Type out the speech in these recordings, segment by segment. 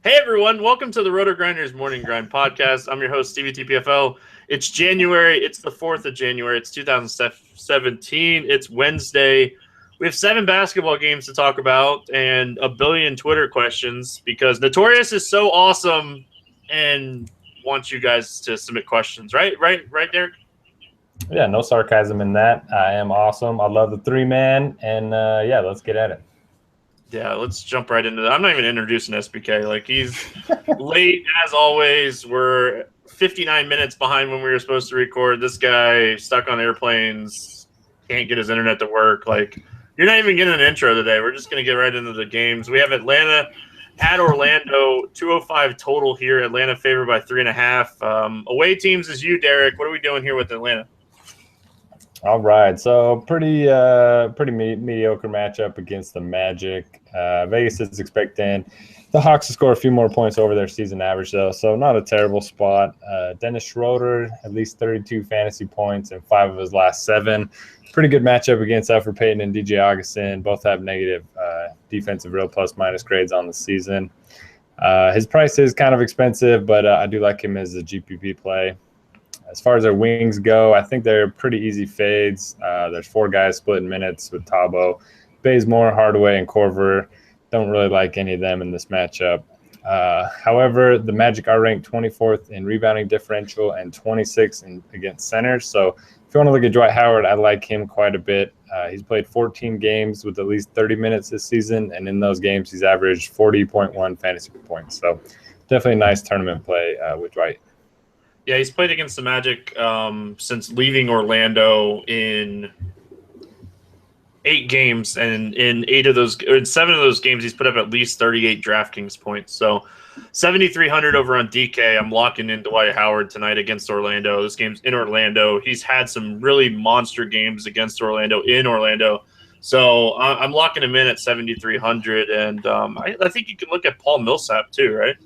Hey everyone, welcome to the Roto Grinders Morning Grind Podcast. I'm your host, Stevie TPFL. It's January, it's the 4th of January, it's 2017, it's Wednesday. We have 7 basketball games to talk about and a billion Twitter questions because Notorious is so awesome and wants you guys to submit questions. Right, Derek? Yeah, no sarcasm in that. I am awesome. I love the 3-man, and let's get at it. Yeah, let's jump right into that. I'm not even introducing SBK. Like, he's late as always. We're 59 minutes behind when we were supposed to record. This guy stuck on airplanes, can't get his internet to work. Like, you're not even getting an intro today. We're just going to get right into the games. We have Atlanta at Orlando, 205 total here. Atlanta favored by 3.5. Away teams is you, Derek. What are we doing here with Atlanta? All right, so pretty mediocre matchup against the Magic. Vegas is expecting the Hawks to score a few more points over their season average, though, so not a terrible spot. Dennis Schroeder, at least 32 fantasy points in 5 of his last 7. Pretty good matchup against Elfrid Payton and DJ Augustin. Both have negative defensive real plus-minus grades on the season. His price is kind of expensive, but I do like him as a GPP play. As far as their wings go, I think they're pretty easy fades. There's 4 guys splitting minutes with Tabo, Bazemore, Hardaway, and Korver. Don't really like any of them in this matchup. However, the Magic are ranked 24th in rebounding differential and 26th against centers. So if you want to look at Dwight Howard, I like him quite a bit. He's played 14 games with at least 30 minutes this season, and in those games, he's averaged 40.1 fantasy points. So definitely a nice tournament play with Dwight. Yeah, he's played against the Magic since leaving Orlando in 8 games, and in 7 of those games, he's put up at least 38 DraftKings points. So 7,300 over on DK. I'm locking in Dwight Howard tonight against Orlando. This game's in Orlando. He's had some really monster games against Orlando in Orlando. So I'm locking him in at 7,300, and I think you can look at Paul Millsap too, right?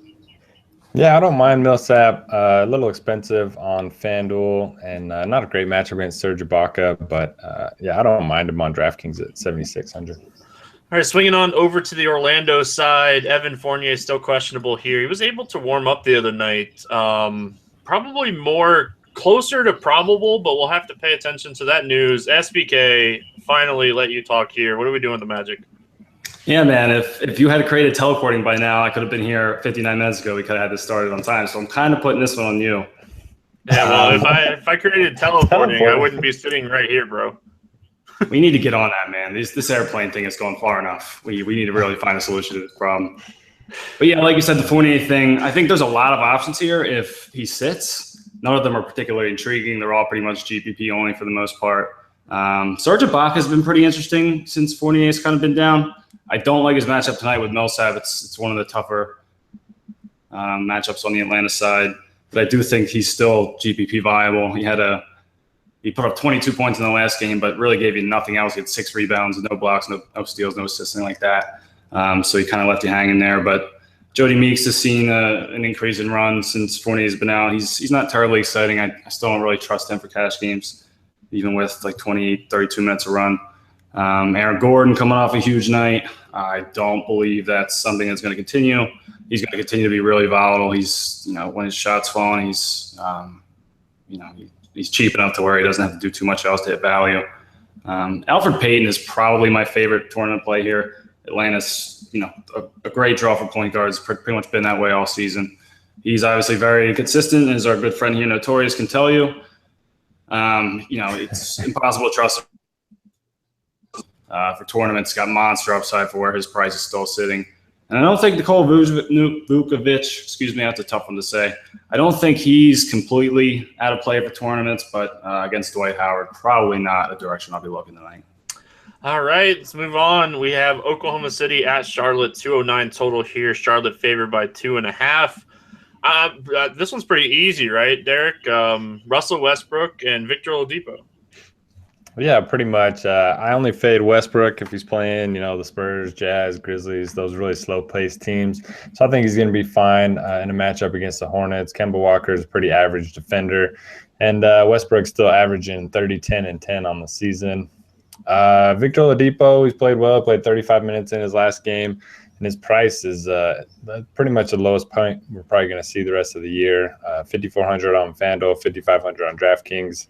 Yeah, I don't mind Millsap. A little expensive on FanDuel and not a great matchup against Serge Ibaka, but I don't mind him on DraftKings at 7,600. All right, swinging on over to the Orlando side, Evan Fournier is still questionable here. He was able to warm up the other night. Probably more closer to probable, but we'll have to pay attention to that news. SBK, finally let you talk here. What are we doing with the Magic? Yeah, man, if you had created teleporting by now, I could have been here 59 minutes ago. We could have had this started on time. So I'm kind of putting this one on you. Yeah, well, if I created teleporting, I wouldn't be sitting right here, bro. We need to get on that, man. This airplane thing is going far enough. We need to really find a solution to this problem. But yeah, like you said, the Fournier thing, I think there's a lot of options here if he sits. None of them are particularly intriguing. They're all pretty much GPP only for the most part. Serge Ibaka has been pretty interesting since Fournier's kind of been down. I don't like his matchup tonight with Millsap. It's one of the tougher matchups on the Atlanta side, but I do think he's still GPP viable. He put up 22 points in the last game, but really gave you nothing else. He had 6 rebounds, no blocks, no steals, no assists, anything like that. So he kind of left you hanging there. But Jody Meeks has seen an increase in runs since Fournier's been out. He's not terribly exciting. I still don't really trust him for cash games, even with like 28, 32 minutes a run. Aaron Gordon coming off a huge night. I don't believe that's something that's going to continue. He's going to continue to be really volatile. He's, when his shots fall, he's cheap enough to where he doesn't have to do too much else to hit value. Elfrid Payton is probably my favorite tournament play here. Atlanta's, a great draw for point guards. Pretty much been that way all season. He's obviously very consistent, as our good friend here, Notorious, can tell you. It's impossible to trust him. For tournaments, got monster upside for where his price is still sitting. And I don't think Nikola Vucevic, that's a tough one to say. I don't think he's completely out of play for tournaments, but against Dwight Howard, probably not a direction I'll be looking tonight. All right, let's move on. We have Oklahoma City at Charlotte, 209 total here. Charlotte favored by 2.5. This one's pretty easy, right, Derek? Russell Westbrook and Victor Oladipo. Yeah, pretty much. I only fade Westbrook if he's playing, the Spurs, Jazz, Grizzlies, those really slow-paced teams. So I think he's going to be fine in a matchup against the Hornets. Kemba Walker is a pretty average defender. And Westbrook's still averaging 30, 10, and 10 on the season. Victor Oladipo, he's played well, played 35 minutes in his last game. and his price is pretty much the lowest point we're probably going to see the rest of the year. 5,400 on FanDuel, 5,500 on DraftKings.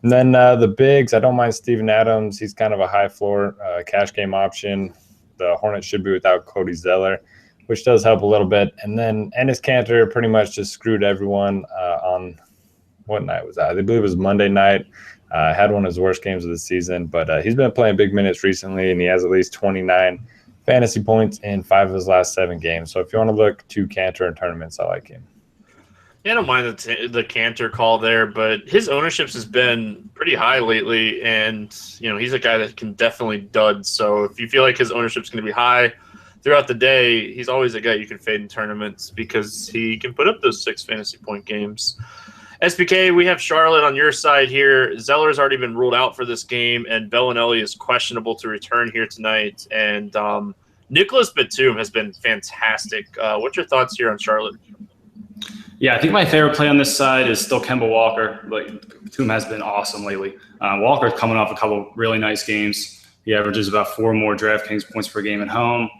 And then the bigs, I don't mind Steven Adams. He's kind of a high floor cash game option. The Hornets should be without Cody Zeller, which does help a little bit. And then Enes Kanter pretty much just screwed everyone on what night was that? I believe it was Monday night. Had one of his worst games of the season, but he's been playing big minutes recently, and he has at least 29 fantasy points in 5 of his last 7 games. So if you want to look to Kanter in tournaments, I like him. Yeah, I don't mind the Kanter call there, but his ownership has been pretty high lately, and he's a guy that can definitely dud. So if you feel like his ownership's going to be high throughout the day, he's always a guy you can fade in tournaments because he can put up those 6 fantasy point games. SBK, we have Charlotte on your side here. Zeller's already been ruled out for this game, and Bellinelli is questionable to return here tonight. And Nicholas Batum has been fantastic. What's your thoughts here on Charlotte? Yeah, I think my favorite play on this side is still Kemba Walker. Batum has been awesome lately. Walker's coming off a couple really nice games. He averages about 4 more DraftKings points per game at home.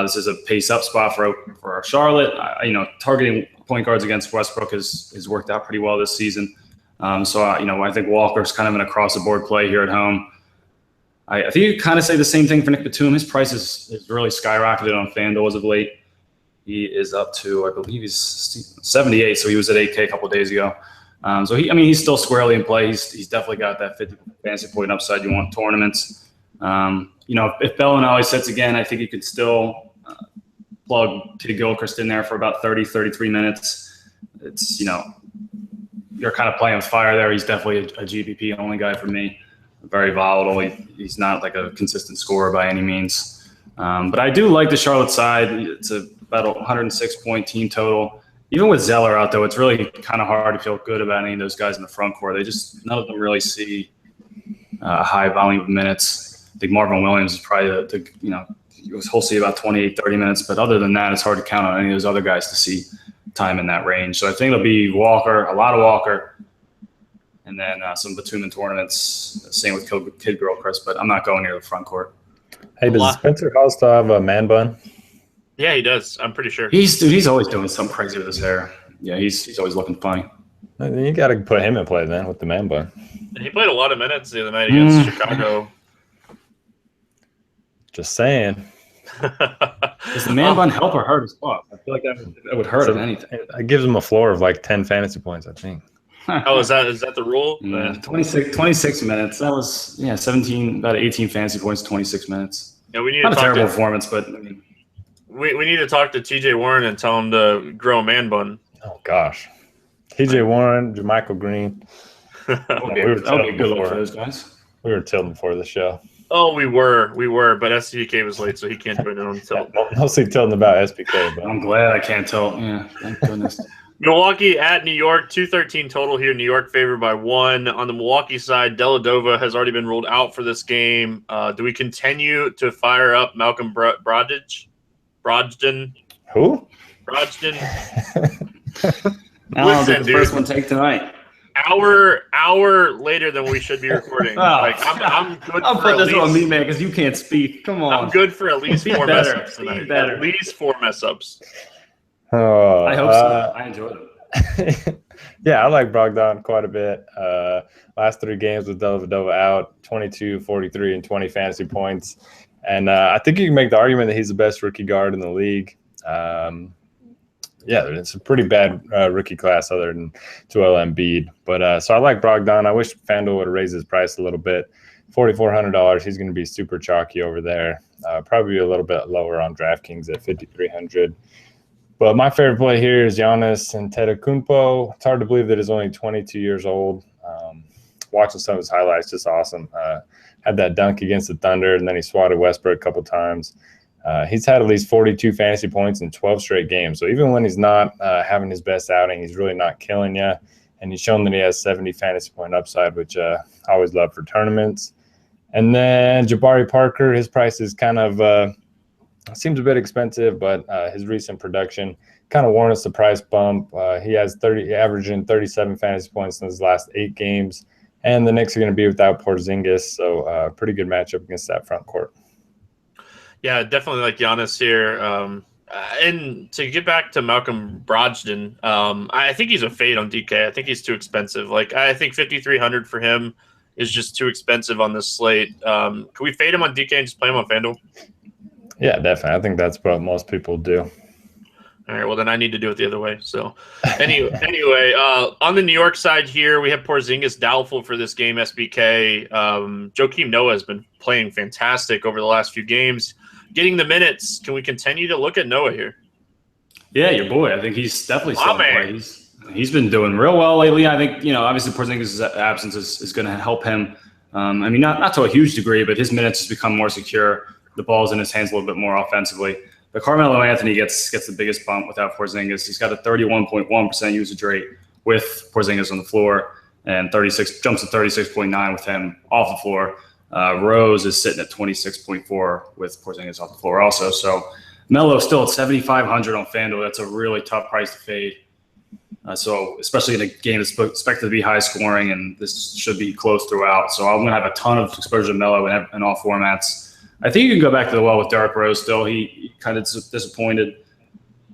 This is a pace-up spot for Charlotte. Targeting point guards against Westbrook has worked out pretty well this season. So I think Walker's kind of an across-the-board play here at home. I think you kind of say the same thing for Nick Batum. His price is really skyrocketed on FanDuel as of late. He is up to, I believe he's 78, so he was at 8K a couple of days ago. So he's still squarely in play. He's definitely got that 50 fantasy point upside you want in tournaments. If Bellinelli sits again, I think you could still plug T. Gilchrist in there for about 30, 33 minutes. It's, you're kind of playing with fire there. He's definitely a GPP only guy for me. Very volatile. He's not like a consistent scorer by any means. But I do like the Charlotte side. It's about a 106-point team total. Even with Zeller out, though, it's really kind of hard to feel good about any of those guys in the front court. None of them really see a high volume of minutes. I think Marvin Williams is probably he'll see about 28, 30 minutes. But other than that, it's hard to count on any of those other guys to see time in that range. So I think it'll be Walker, a lot of Walker, and then some Batum in tournaments. Same with Kid Gilchrist, but I'm not going near the front court. Hey, does Spencer Hall still have a man bun? Yeah, he does. I'm pretty sure. He's always doing something crazy with his hair. Yeah, he's always looking funny. You got to put him in play then with the man bun. He played a lot of minutes the other night against Chicago. Just saying. Does the man bun help or hurt his spot? I feel like that would hurt if anything. It gives him a floor of like 10 fantasy points, I think. Oh, is that the rule? Yeah, 26 minutes. That was 17, about 18 fantasy points, 26 minutes. Yeah, we need not to a terrible performance, but we need to talk to TJ Warren and tell him to grow a man bun. Oh gosh, TJ Warren, JaMychal Green. That would be a good look for those guys. We were tilting before the show. Oh, we were, but SPK was late, so he can't do it on tilt. Mostly tilting about SPK, but I'm glad I can't tilt. Yeah, thank goodness. Milwaukee at New York, 213 total here. New York favored by 1. On the Milwaukee side, Dellavedova has already been ruled out for this game. Do we continue to fire up Malcolm Brogdon? Who? Brogdon. I'll do the first one take tonight. Hour later than we should be recording. I'm good. I'll put this on me, man, because you can't speak. Come on. I'm good for at least 4 mess ups tonight. At least 4 mess ups. I hope so. I enjoyed it. Yeah, I like Brogdon quite a bit. Last 3 games with Dellavedova out, 22, 43, and 20 fantasy points. And I think you can make the argument that he's the best rookie guard in the league. It's a pretty bad rookie class other than Joel Embiid. But so I like Brogdon. I wish FanDuel would have raised his price a little bit. $4,400. He's going to be super chalky over there. Probably a little bit lower on DraftKings at $5,300. But my favorite play here is Giannis Antetokounmpo. It's hard to believe that he's only 22 years old. Watching some of his highlights, just awesome. Had that dunk against the Thunder, and then he swatted Westbrook a couple times. He's had at least 42 fantasy points in 12 straight games. So even when he's not having his best outing, he's really not killing you. And he's shown that he has 70 fantasy point upside, which I always love for tournaments. And then Jabari Parker, his price is kind of seems a bit expensive, but his recent production kind of warrants the price bump. He has averaging 37 fantasy points in his last 8 games. And the Knicks are going to be without Porzingis, so pretty good matchup against that front court. Yeah, definitely like Giannis here. And to get back to Malcolm Brogdon, I think he's a fade on DK. I think he's too expensive. Like I think 5,300 for him is just too expensive on this slate. Can we fade him on DK and just play him on FanDuel? Yeah, definitely. I think that's what most people do. All right, well then I need to do it the other way. So anyway, on the New York side here, we have Porzingis doubtful for this game. SBK, Joakim Noah has been playing fantastic over the last few games, getting the minutes. Can we continue to look at Noah here? Yeah, your boy. I think he's definitely still in man. play. He's been doing real well lately. I think obviously Porzingis' absence is going to help him. I mean, not to a huge degree, but his minutes has become more secure. The ball's in his hands a little bit more offensively. But Carmelo Anthony gets the biggest bump without Porzingis. He's got a 31.1% usage rate with Porzingis on the floor, and jumps to 36.9 with him off the floor. Rose is sitting at 26.4 with Porzingis off the floor also. So Melo still at 7,500 on FanDuel. That's a really tough price to fade. So especially in a game that's expected to be high scoring, and this should be close throughout. So I'm going to have a ton of exposure to Melo in all formats. I think you can go back to the well with Derrick Rose still. He kind of disappointed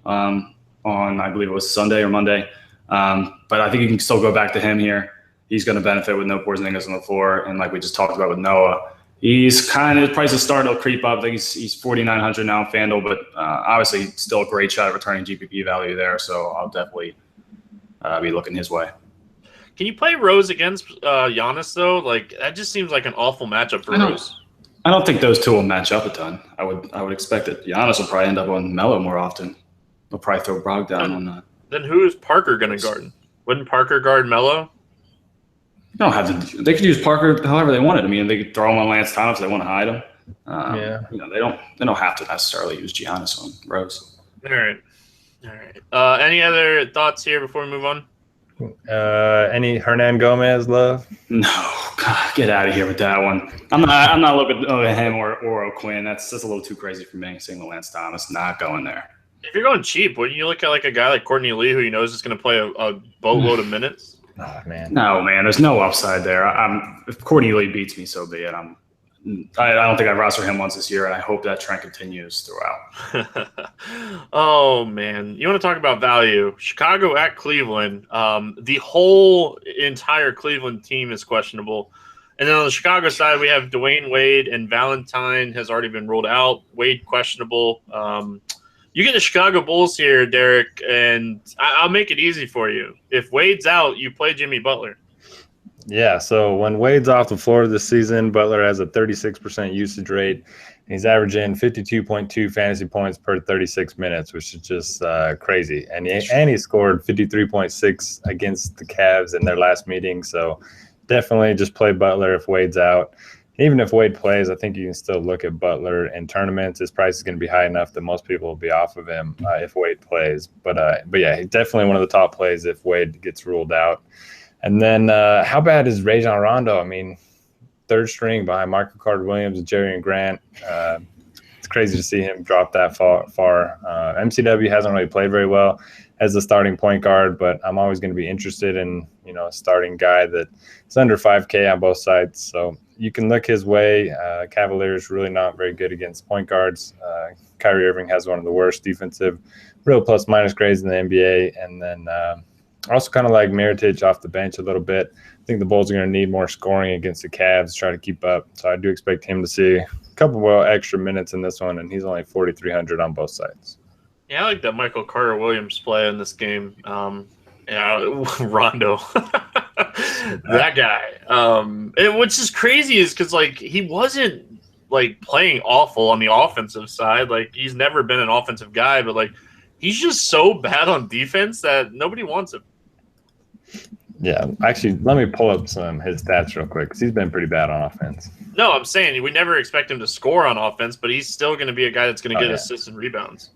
on, I believe it was Sunday or Monday. But I think you can still go back to him here. He's going to benefit with no Porzingis on the floor. And like we just talked about with Noah, his price is starting to creep up. I think he's 4,900 now on FanDuel, but obviously still a great shot at returning GPP value there. So I'll definitely be looking his way. Can you play Rose against Giannis though? Like that just seems like an awful matchup for Rose. I don't think those two will match up a ton. I would expect it. Giannis will probably end up on Melo more often. They'll probably throw Brogdon on that. Then who is Parker going to guard? Wouldn't Parker guard Melo? You don't have to. They could use Parker however they wanted. I mean, they could throw him on Lance Thomas if they want to hide him. They don't have to necessarily use Giannis on Rose. All right. Any other thoughts here before we move on? Any Hernan Gomez love? No, God, get out of here with that one. I'm not looking at him or O'Quinn. That's a little too crazy for me. Seeing Lance Thomas, not going there. If you're going cheap, wouldn't you look at like a guy like Courtney Lee, who you know is just going to play a boatload of minutes? Oh man, no man, there's no upside there. If Courtney Lee beats me, so be it. I don't think I've rostered him once this year, and I hope that trend continues throughout. Oh, man. You want to talk about value? Chicago at Cleveland. The whole entire Cleveland team is questionable. And then on the Chicago side, we have Dwayne Wade, and Valentine has already been ruled out. Wade questionable. You get the Chicago Bulls here, Derek, and I'll make it easy for you. If Wade's out, you play Jimmy Butler. Yeah, so when Wade's off the floor this season, Butler has a 36% usage rate. He's averaging 52.2 fantasy points per 36 minutes, which is just crazy. And he scored 53.6 against the Cavs in their last meeting. So definitely just play Butler if Wade's out. Even if Wade plays, I think you can still look at Butler in tournaments. His price is going to be high enough that most people will be off of him if Wade plays. But yeah, he's definitely one of the top plays if Wade gets ruled out. And then how bad is Rajon Rondo? I mean, third string behind Michael Carter-Williams and Jerry Grant. It's crazy to see him drop that far. MCW hasn't really played very well as a starting point guard, but I'm always going to be interested in, a starting guy that is under 5K on both sides. So you can look his way. Cavaliers really not very good against point guards. Kyrie Irving has one of the worst defensive real plus-minus grades in the NBA. And then I also kind of like Mirotic off the bench a little bit. I think the Bulls are going to need more scoring against the Cavs to try to keep up. So I do expect him to see a couple extra minutes in this one, and he's only 4,300 on both sides. Yeah, I like that Michael Carter-Williams play in this game. Rondo. That guy. Which is crazy is because, he wasn't, playing awful on the offensive side. He's never been an offensive guy, but, he's just so bad on defense that nobody wants him. Yeah, actually, let me pull up his stats real quick because he's been pretty bad on offense. No, I'm saying we never expect him to score on offense, but he's still going to be a guy that's going to get assists and rebounds.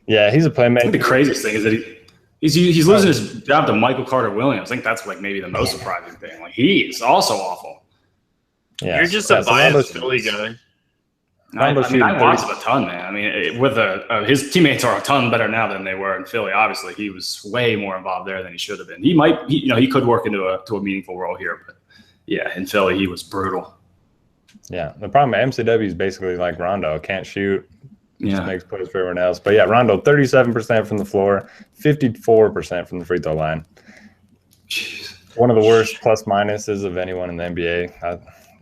Yeah, he's a playmaker. I think the craziest thing is that he's losing his job to Michael Carter-Williams. I think that's maybe the most surprising thing. He is also awful. Yeah, you're just a biased Philly guy. I watched him a ton, man. I mean, with his teammates are a ton better now than they were in Philly. Obviously, he was way more involved there than he should have been. He could work into a meaningful role here, but yeah, in Philly, he was brutal. Yeah, the problem at MCW is basically like Rondo. Can't shoot, just Yeah. makes plays for everyone else. But yeah, Rondo 37% from the floor, 54% from the free throw line. Jeez. One of the worst plus minuses of anyone in the NBA.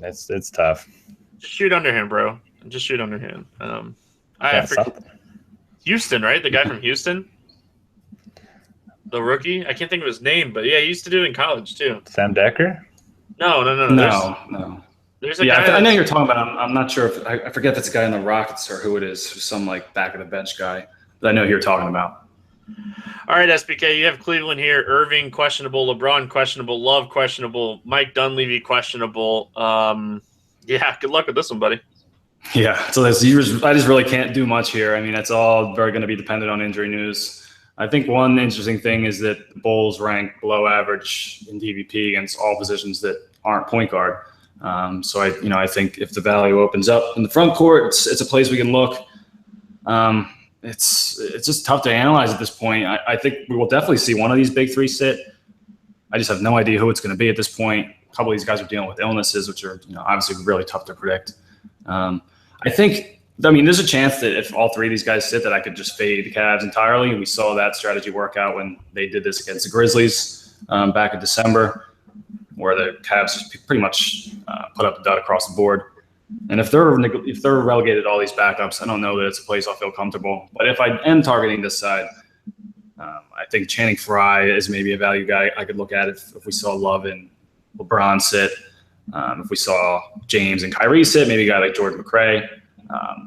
It's tough. Just shoot underhand, bro. Just shoot underhand. I Yeah, forget something. Houston, right? The guy from Houston, the rookie. I can't think of his name, but yeah, he used to do it in college too. Sam Decker? No. No. There's a Yeah, guy. I know you're talking about. I'm not sure if I forget if it's a guy in the Rockets or who it is. Who's some like back of the bench guy. But I know who you're talking about. All right, SBK, you have Cleveland here. Irving questionable, LeBron questionable, Love questionable, Mike Dunleavy questionable. Yeah, good luck with this one, buddy. Yeah, so I just really can't do much here. I mean, it's all very going to be dependent on injury news. I think one interesting thing is that the Bulls rank below average in DVP against all positions that aren't point guard. So I think if the value opens up in the front court, it's a place we can look. It's just tough to analyze at this point. I think we will definitely see one of these big three sit. I just have no idea who it's going to be at this point. A couple of these guys are dealing with illnesses, which are obviously really tough to predict. I think, there's a chance that if all three of these guys sit, that I could just fade the Cavs entirely. We saw that strategy work out when they did this against the Grizzlies back in December, where the Cavs just pretty much put up a dud across the board. And if they're relegated all these backups, I don't know that it's a place I'll feel comfortable. But if I am targeting this side, I think Channing Frye is maybe a value guy I could look at if we saw Love and LeBron sit. If we saw James and Kyrie sit, maybe a guy like Jordan McRae.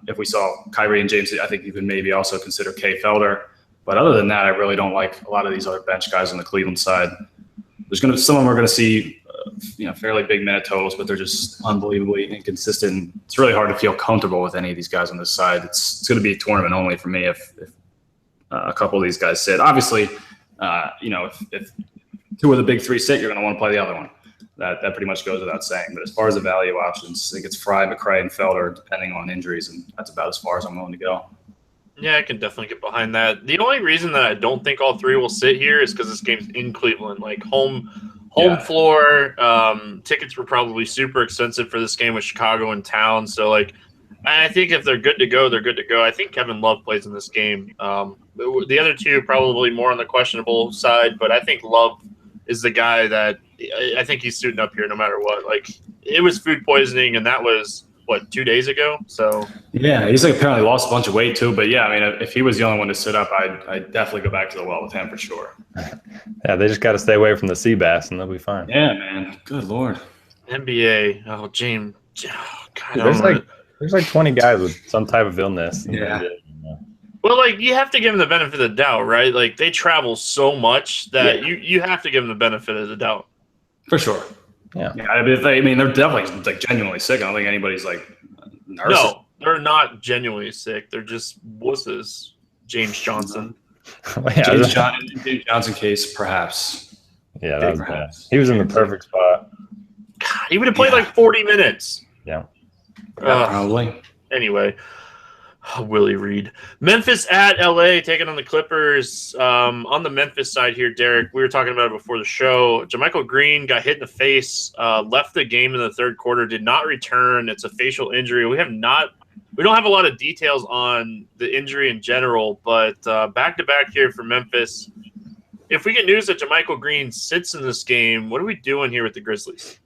If we saw Kyrie and James sit, I think you could maybe also consider Kay Felder. But other than that, I really don't like a lot of these other bench guys on the Cleveland side. Some of them are going to see fairly big minute totals, but they're just unbelievably inconsistent. It's really hard to feel comfortable with any of these guys on this side. It's going to be tournament only for me if a couple of these guys sit. Obviously, if two of the big three sit, you're going to want to play the other one. That pretty much goes without saying. But as far as the value options, I think it's Frye, McRae, and Felder, depending on injuries, and that's about as far as I'm willing to go. Yeah, I can definitely get behind that. The only reason that I don't think all three will sit here is because this game's in Cleveland, like home floor. Tickets were probably super expensive for this game with Chicago in town. So, I think if they're good to go, they're good to go. I think Kevin Love plays in this game. The other two probably more on the questionable side, but I think Love is the guy that I think he's suiting up here no matter what. It was food poisoning, and that was, 2 days ago? So yeah, he's apparently lost a bunch of weight too. But yeah, if he was the only one to sit up, I'd definitely go back to the well with him for sure. Yeah, they just got to stay away from the sea bass, and they'll be fine. Yeah, man. Good Lord. NBA. Oh, James. Oh, God, there's 20 guys with some type of illness. Yeah. Well, you have to give them the benefit of the doubt, right? They travel so much that you have to give them the benefit of the doubt. For sure. Yeah. They're definitely genuinely sick. I don't think anybody's nervous. No, they're not genuinely sick. They're just wusses. James Johnson. James Johnson case, perhaps. Yeah, that was bad. He was in the perfect spot. God, he would have played 40 minutes. Yeah. Probably. Anyway. Willie Reed. Memphis at LA taking on the Clippers. On the Memphis side here, Derek, we were talking about it before the show. JaMychal Green got hit in the face, left the game in the third quarter, did not return. It's a facial injury. We don't have a lot of details on the injury in general, but back-to-back here for Memphis. If we get news that JaMychal Green sits in this game, what are we doing here with the Grizzlies?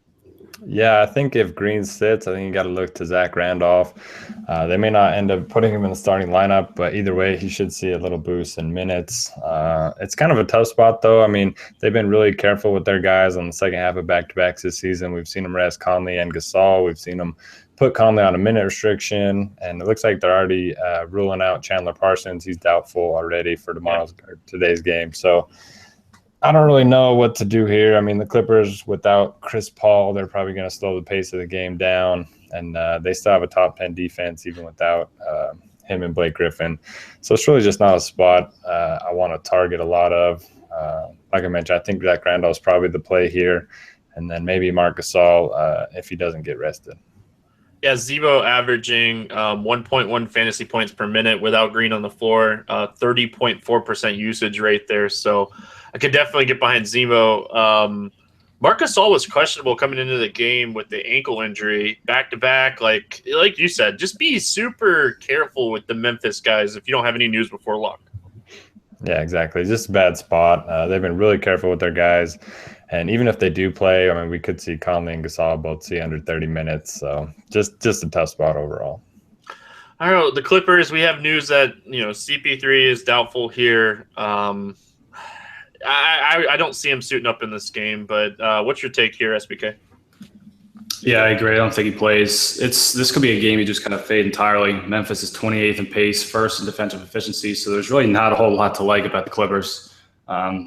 Yeah, I think if Green sits, I think you got to look to Zach Randolph. They may not end up putting him in the starting lineup, but either way, he should see a little boost in minutes. It's kind of a tough spot, though. They've been really careful with their guys on the second half of back-to-backs this season. We've seen them rest Conley and Gasol. We've seen them put Conley on a minute restriction, and it looks like they're already ruling out Chandler Parsons. He's doubtful already for today's game. So I don't really know what to do here. The Clippers, without Chris Paul, they're probably going to slow the pace of the game down, and they still have a top 10 defense even without him and Blake Griffin. So it's really just not a spot I want to target a lot of. Like I mentioned, I think Zach Randolph is probably the play here, and then maybe Marc Gasol if he doesn't get rested. Yeah, Zebo averaging 1.1 fantasy points per minute without Green on the floor, 30.4% usage rate there. So I could definitely get behind Zebo. Marc Gasol was questionable coming into the game with the ankle injury back to back. Like you said, just be super careful with the Memphis guys if you don't have any news before lock. Yeah, exactly. Just a bad spot. They've been really careful with their guys. And even if they do play, I mean, we could see Conley and Gasol both see under 30 minutes. So just a tough spot overall. I don't know. The Clippers, we have news that, CP3 is doubtful here. I don't see him suiting up in this game, but what's your take here, SBK? Yeah, I agree. I don't think he plays. This could be a game you just kind of fade entirely. Memphis is 28th in pace, first in defensive efficiency, so there's really not a whole lot to like about the Clippers.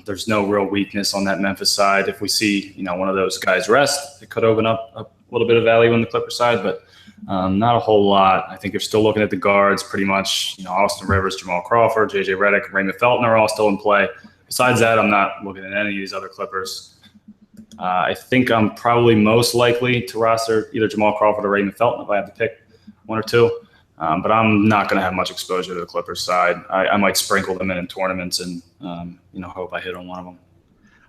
There's no real weakness on that Memphis side. If we see, one of those guys rest, it could open up a little bit of value on the Clipper side, but not a whole lot. I think you're still looking at the guards pretty much. Austin Rivers, Jamal Crawford, JJ Redick, Raymond Felton are all still in play. Besides that, I'm not looking at any of these other Clippers. I think I'm probably most likely to roster either Jamal Crawford or Raymond Felton if I have to pick one or two. But I'm not going to have much exposure to the Clippers side. I might sprinkle them in tournaments and, hope I hit on one of them.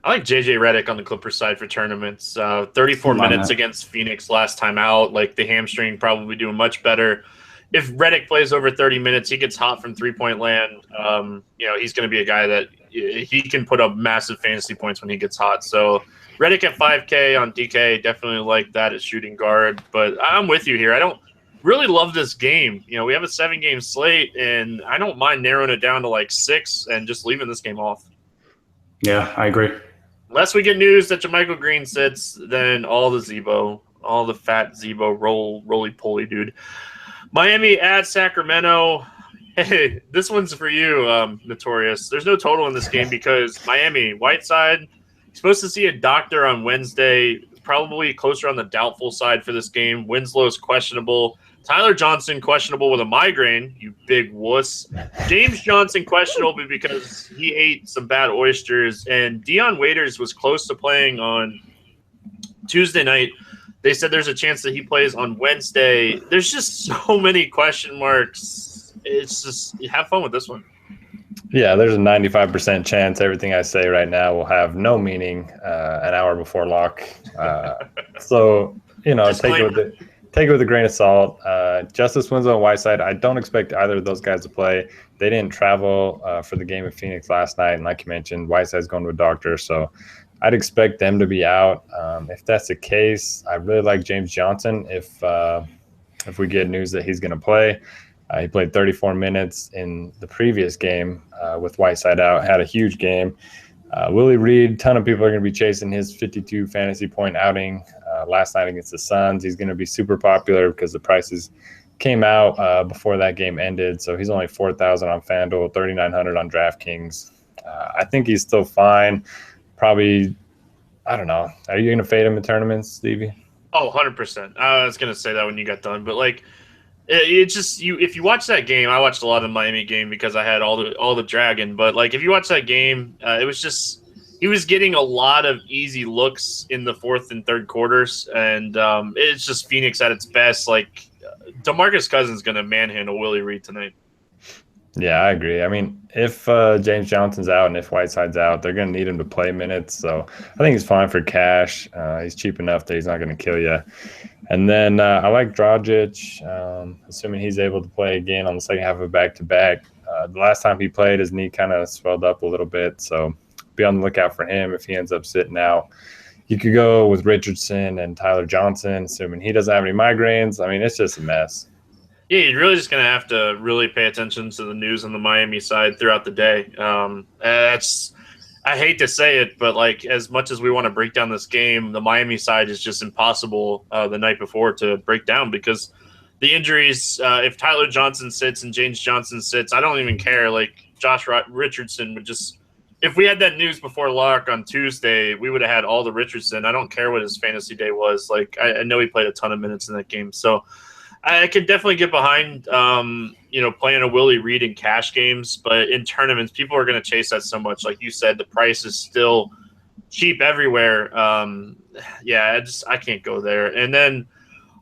I like JJ Redick on the Clippers side for tournaments. 34 minutes against Phoenix last time out. Like the hamstring probably doing much better. If Redick plays over 30 minutes, he gets hot from three-point land. He's going to be a guy that he can put up massive fantasy points when he gets hot. So Redick at 5K on DK, definitely like that at shooting guard. But I'm with you here. I don't really love this game. We have a 7-game slate, and I don't mind narrowing it down to like 6 and just leaving this game off. Yeah, I agree. Unless we get news that JaMychal Green sits, then all the fat Zebo roly-poly, dude. Miami at Sacramento. Hey, this one's for you, Notorious. There's no total in this game because Miami, Whiteside, supposed to see a doctor on Wednesday, probably closer on the doubtful side for this game. Winslow's questionable. Tyler Johnson questionable with a migraine, you big wuss. James Johnson questionable because he ate some bad oysters. And Dion Waiters was close to playing on Tuesday night. They said there's a chance that he plays on Wednesday. There's just so many question marks. It's just have fun with this one. Yeah, there's a 95% chance everything I say right now will have no meaning an hour before lock. So, take it with a grain of salt. Justice Winslow and Whiteside, I don't expect either of those guys to play. They didn't travel for the game in Phoenix last night. And like you mentioned, Whiteside's going to a doctor. So I'd expect them to be out. If that's the case, I really like James Johnson if we get news that he's going to play. He played 34 minutes in the previous game with Whiteside out, had a huge game. Willie Reed, ton of people are going to be chasing his 52 fantasy point outing last night against the Suns. He's going to be super popular because the prices came out before that game ended. So he's only 4,000 on FanDuel, 3,900 on DraftKings. I think he's still fine. Probably, I don't know. Are you going to fade him in tournaments, Stevie? Oh, 100%. I was going to say that when you got done, but it's just if you watch that game, I watched a lot of the Miami game because I had all the Dragon. But if you watch that game, it was just he was getting a lot of easy looks in the fourth and third quarters, and it's just Phoenix at its best. DeMarcus Cousins going to manhandle Willie Reed tonight. Yeah, I agree. I mean, if James Johnson's out and if Whiteside's out, they're going to need him to play minutes. So I think he's fine for cash. He's cheap enough that he's not going to kill you. And then I like Dragic, assuming he's able to play again on the second half of a back-to-back. The last time he played, his knee kind of swelled up a little bit. So be on the lookout for him if he ends up sitting out. You could go with Richardson and Tyler Johnson, assuming he doesn't have any migraines. I mean, it's just a mess. Yeah, you're really just going to have to really pay attention to the news on the Miami side throughout the day. I hate to say it, but as much as we want to break down this game, the Miami side is just impossible the night before to break down because the injuries, if Tyler Johnson sits and James Johnson sits, I don't even care. Josh Richardson would just – if we had that news before lock on Tuesday, we would have had all the Richardson. I don't care what his fantasy day was. I know he played a ton of minutes in that game. So I could definitely get behind, playing a Willie Reed in cash games, but in tournaments, people are going to chase that so much. Like you said, the price is still cheap everywhere. I can't go there. And then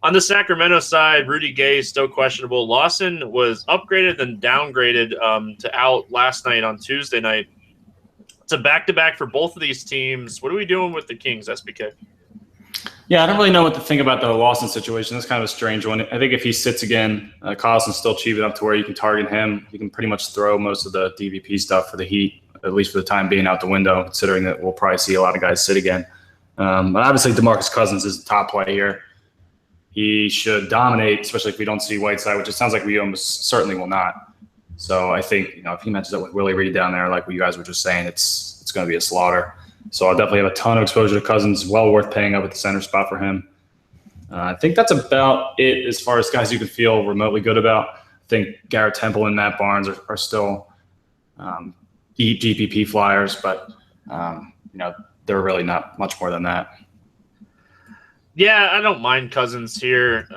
on the Sacramento side, Rudy Gay is still questionable. Lawson was upgraded and downgraded to out last night on Tuesday night. It's a back-to-back for both of these teams. What are we doing with the Kings, SBK? Yeah, I don't really know what to think about the Lawson situation. That's kind of a strange one. I think if he sits again, Collison's still cheap enough to where you can target him. You can pretty much throw most of the DVP stuff for the Heat, at least for the time being, out the window, considering that we'll probably see a lot of guys sit again. But obviously DeMarcus Cousins is the top play here. He should dominate, especially if we don't see Whiteside, which it sounds like we almost certainly will not. So I think, if he matches up with Willie Reed down there, like what you guys were just saying, it's going to be a slaughter. So I'll definitely have a ton of exposure to Cousins. Well worth paying up at the center spot for him. I think that's about it as far as guys you can feel remotely good about. I think Garrett Temple and Matt Barnes are still deep GPP flyers, but they're really not much more than that. Yeah, I don't mind Cousins here.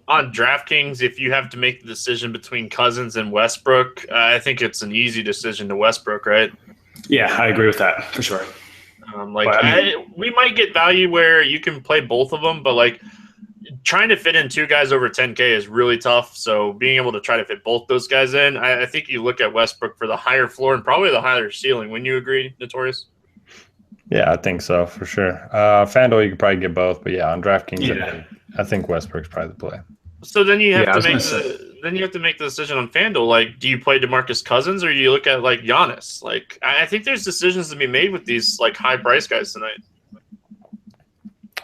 On DraftKings, if you have to make the decision between Cousins and Westbrook, I think it's an easy decision to Westbrook, right? Yeah, I agree with that for sure. We might get value where you can play both of them, but trying to fit in two guys over 10K is really tough. So being able to try to fit both those guys in, I think you look at Westbrook for the higher floor and probably the higher ceiling. Wouldn't you agree, Notorious? Yeah, I think so for sure. FanDuel, you could probably get both, but yeah, on DraftKings, I think Westbrook's probably the play. So then you have to make the decision on FanDuel. Do you play DeMarcus Cousins or do you look at Giannis? I think there's decisions to be made with these high price guys tonight.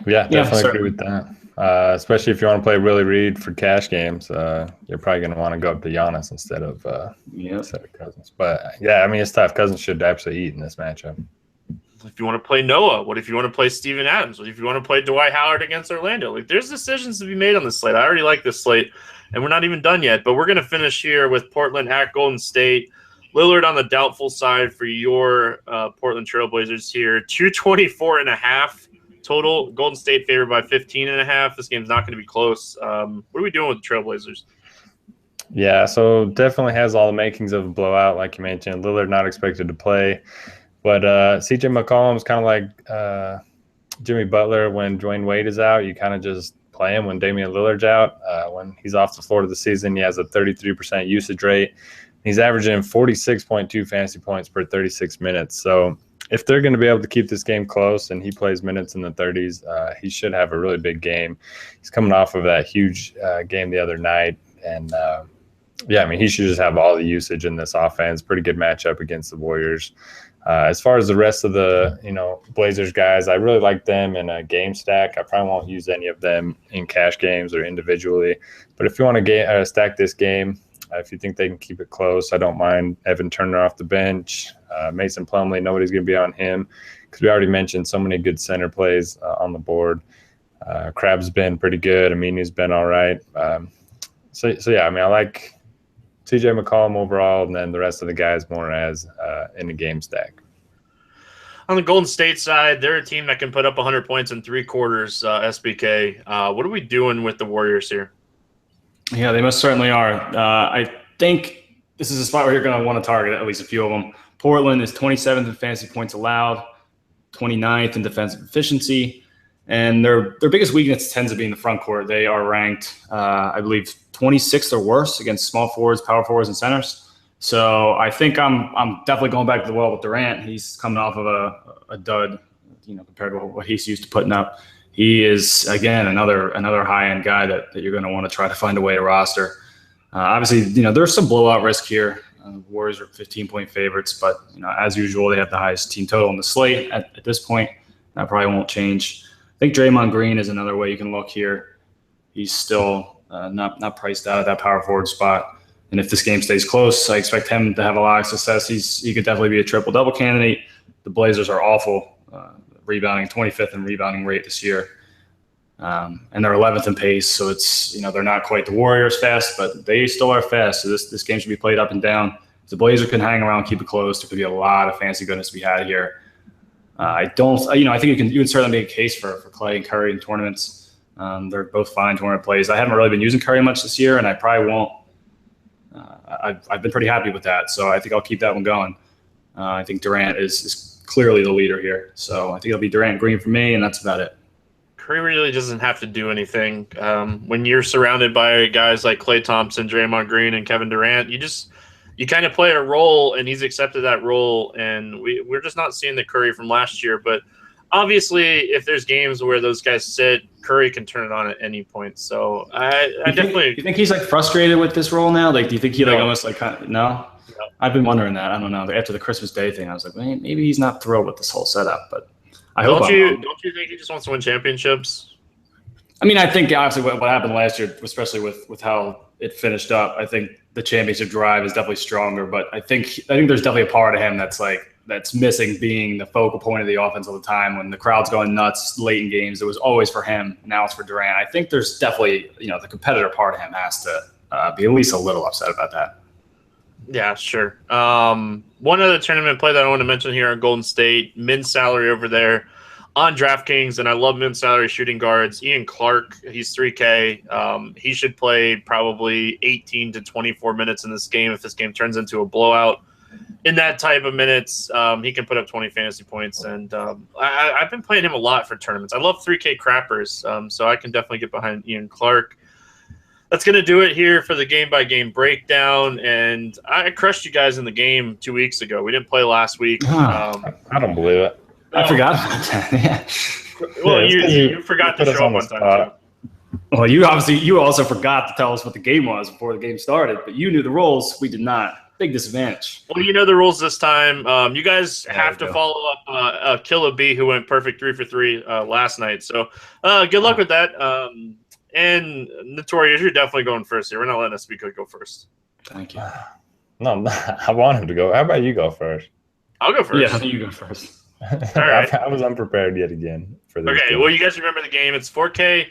Yeah, definitely agree with that. Especially if you want to play Willie Reed for cash games, you're probably going to want to go up to Giannis instead of Cousins. But yeah, it's tough. Cousins should absolutely eat in this matchup. If you want to play Noah, what if you want to play Steven Adams? What if you want to play Dwight Howard against Orlando? There's decisions to be made on this slate. I already like this slate, and we're not even done yet. But we're going to finish here with Portland at Golden State. Lillard on the doubtful side for your Portland Trailblazers here. 224.5 total. Golden State favored by 15.5. This game's not going to be close. What are we doing with the Trailblazers? Yeah, so definitely has all the makings of a blowout, like you mentioned. Lillard not expected to play. But CJ McCollum's kind of like Jimmy Butler when Dwayne Wade is out. You kind of just play him when Damian Lillard's out. When he's off the floor of the season, he has a 33% usage rate. He's averaging 46.2 fantasy points per 36 minutes. So if they're going to be able to keep this game close and he plays minutes in the 30s, he should have a really big game. He's coming off of that huge game the other night. And, he should just have all the usage in this offense. Pretty good matchup against the Warriors. As far as the rest of the, Blazers guys, I really like them in a game stack. I probably won't use any of them in cash games or individually. But if you want to stack this game, if you think they can keep it close, I don't mind Evan Turner off the bench. Mason Plumlee, nobody's going to be on him because we already mentioned so many good center plays on the board. Crabbe's been pretty good. Aminu's been all right. I like CJ McCollum overall, and then the rest of the guys more as in the game stack. On the Golden State side, they're a team that can put up 100 points in 3 quarters, SBK. What are we doing with the Warriors here? Yeah, they most certainly are. I think this is a spot where you're going to want to target at least a few of them. Portland is 27th in fantasy points allowed, 29th in defensive efficiency, and their biggest weakness tends to be in the front court. They are ranked, I believe, 26th or worse against small forwards, power forwards, and centers. So I think I'm definitely going back to the well with Durant. He's coming off of a dud, compared to what he's used to putting up. He is, again, another high-end guy that you're going to want to try to find a way to roster. Obviously, there's some blowout risk here. The Warriors are 15-point favorites, but as usual, they have the highest team total on the slate at this point. That probably won't change. I think Draymond Green is another way you can look here. He's still not priced out at that power forward spot. And if this game stays close, I expect him to have a lot of success. He could definitely be a triple-double candidate. The Blazers are awful, rebounding 25th in rebounding rate this year. And they're 11th in pace, so it's they're not quite the Warriors fast, but they still are fast. So this game should be played up and down. If the Blazers can hang around, keep it close, there could be a lot of fancy goodness to be had here. I think you can certainly make a case for Clay and Curry in tournaments. They're both fine tournament plays. I haven't really been using Curry much this year, and I probably won't. I've been pretty happy with that, so I think I'll keep that one going. I think Durant is clearly the leader here, so I think it'll be Durant Green for me, and that's about it. Curry really doesn't have to do anything. When you're surrounded by guys like Klay Thompson, Draymond Green, and Kevin Durant, you you kind of play a role, and he's accepted that role, and we're just not seeing the Curry from last year. But obviously, if there's games where those guys sit, Curry can turn it on at any point. So I definitely. You think he's like frustrated with this role now? Like, do you think he like No. almost like kind of, no? I've been wondering that. I don't know. After the Christmas Day thing, I was like, maybe he's not thrilled with this whole setup. But I hope. Don't you think he just wants to win championships? I mean, I think obviously what happened last year, especially with how it finished up, I think the championship drive is definitely stronger. But I think there's definitely a part of him that's missing being the focal point of the offense all the time. When the crowd's going nuts late in games, it was always for him. Now it's for Durant. I think there's definitely, the competitor part of him has to be at least a little upset about that. Yeah, sure. One other tournament play that I want to mention here at Golden State, men's salary over there on DraftKings, and I love men's salary shooting guards. Ian Clark, he's 3K. He should play probably 18 to 24 minutes in this game if this game turns into a blowout. In that type of minutes, he can put up 20 fantasy points, and I've been playing him a lot for tournaments. I love 3K crappers, so I can definitely get behind Ian Clark. That's going to do it here for the game-by-game breakdown, and I crushed you guys in the game 2 weeks ago. We didn't play last week. I don't believe it. I forgot about that. Yeah. Well, you forgot to show up one time, too. Well, you also forgot to tell us what the game was before the game started, but you knew the rules. We did not. Big disadvantage. Well, you know the rules this time. You guys have to follow up Killa B, who went perfect 3 for 3 last night. So good luck with that. And Notorious, you're definitely going first here. We're not letting SBK go first. Thank you. No, I want him to go. How about you go first? I'll go first. Yeah, you go first. All right. I was unprepared yet again for this. Okay, game. well, you guys remember the game. It's 4K.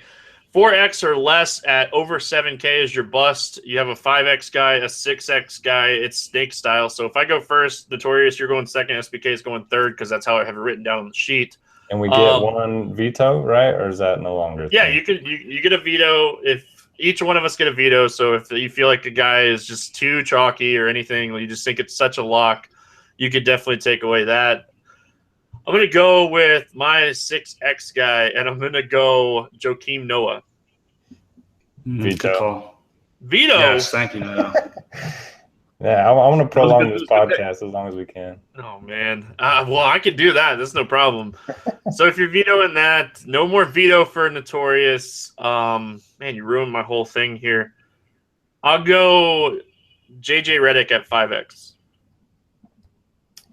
4X or less at over 7K is your bust. You have a 5X guy, a 6X guy. It's snake style. So if I go first, Notorious, you're going second. SBK is going third because that's how I have it written down on the sheet. And we get one veto, right? Or is that no longer? Yeah, you get a veto if each one of us get a veto. So if you feel like the guy is just too chalky or anything, you just think it's such a lock, you could definitely take away that. I'm going to go with my 6X guy, and I'm going to go Joakim Noah. Veto. Veto? Yes, thank you, Noah. Yeah, I want to prolong this podcast as long as we can. Oh, man. Well, I could do that. That's no problem. So if you're vetoing that, no more veto for Notorious. Man, you ruined my whole thing here. I'll go JJ Redick at 5X.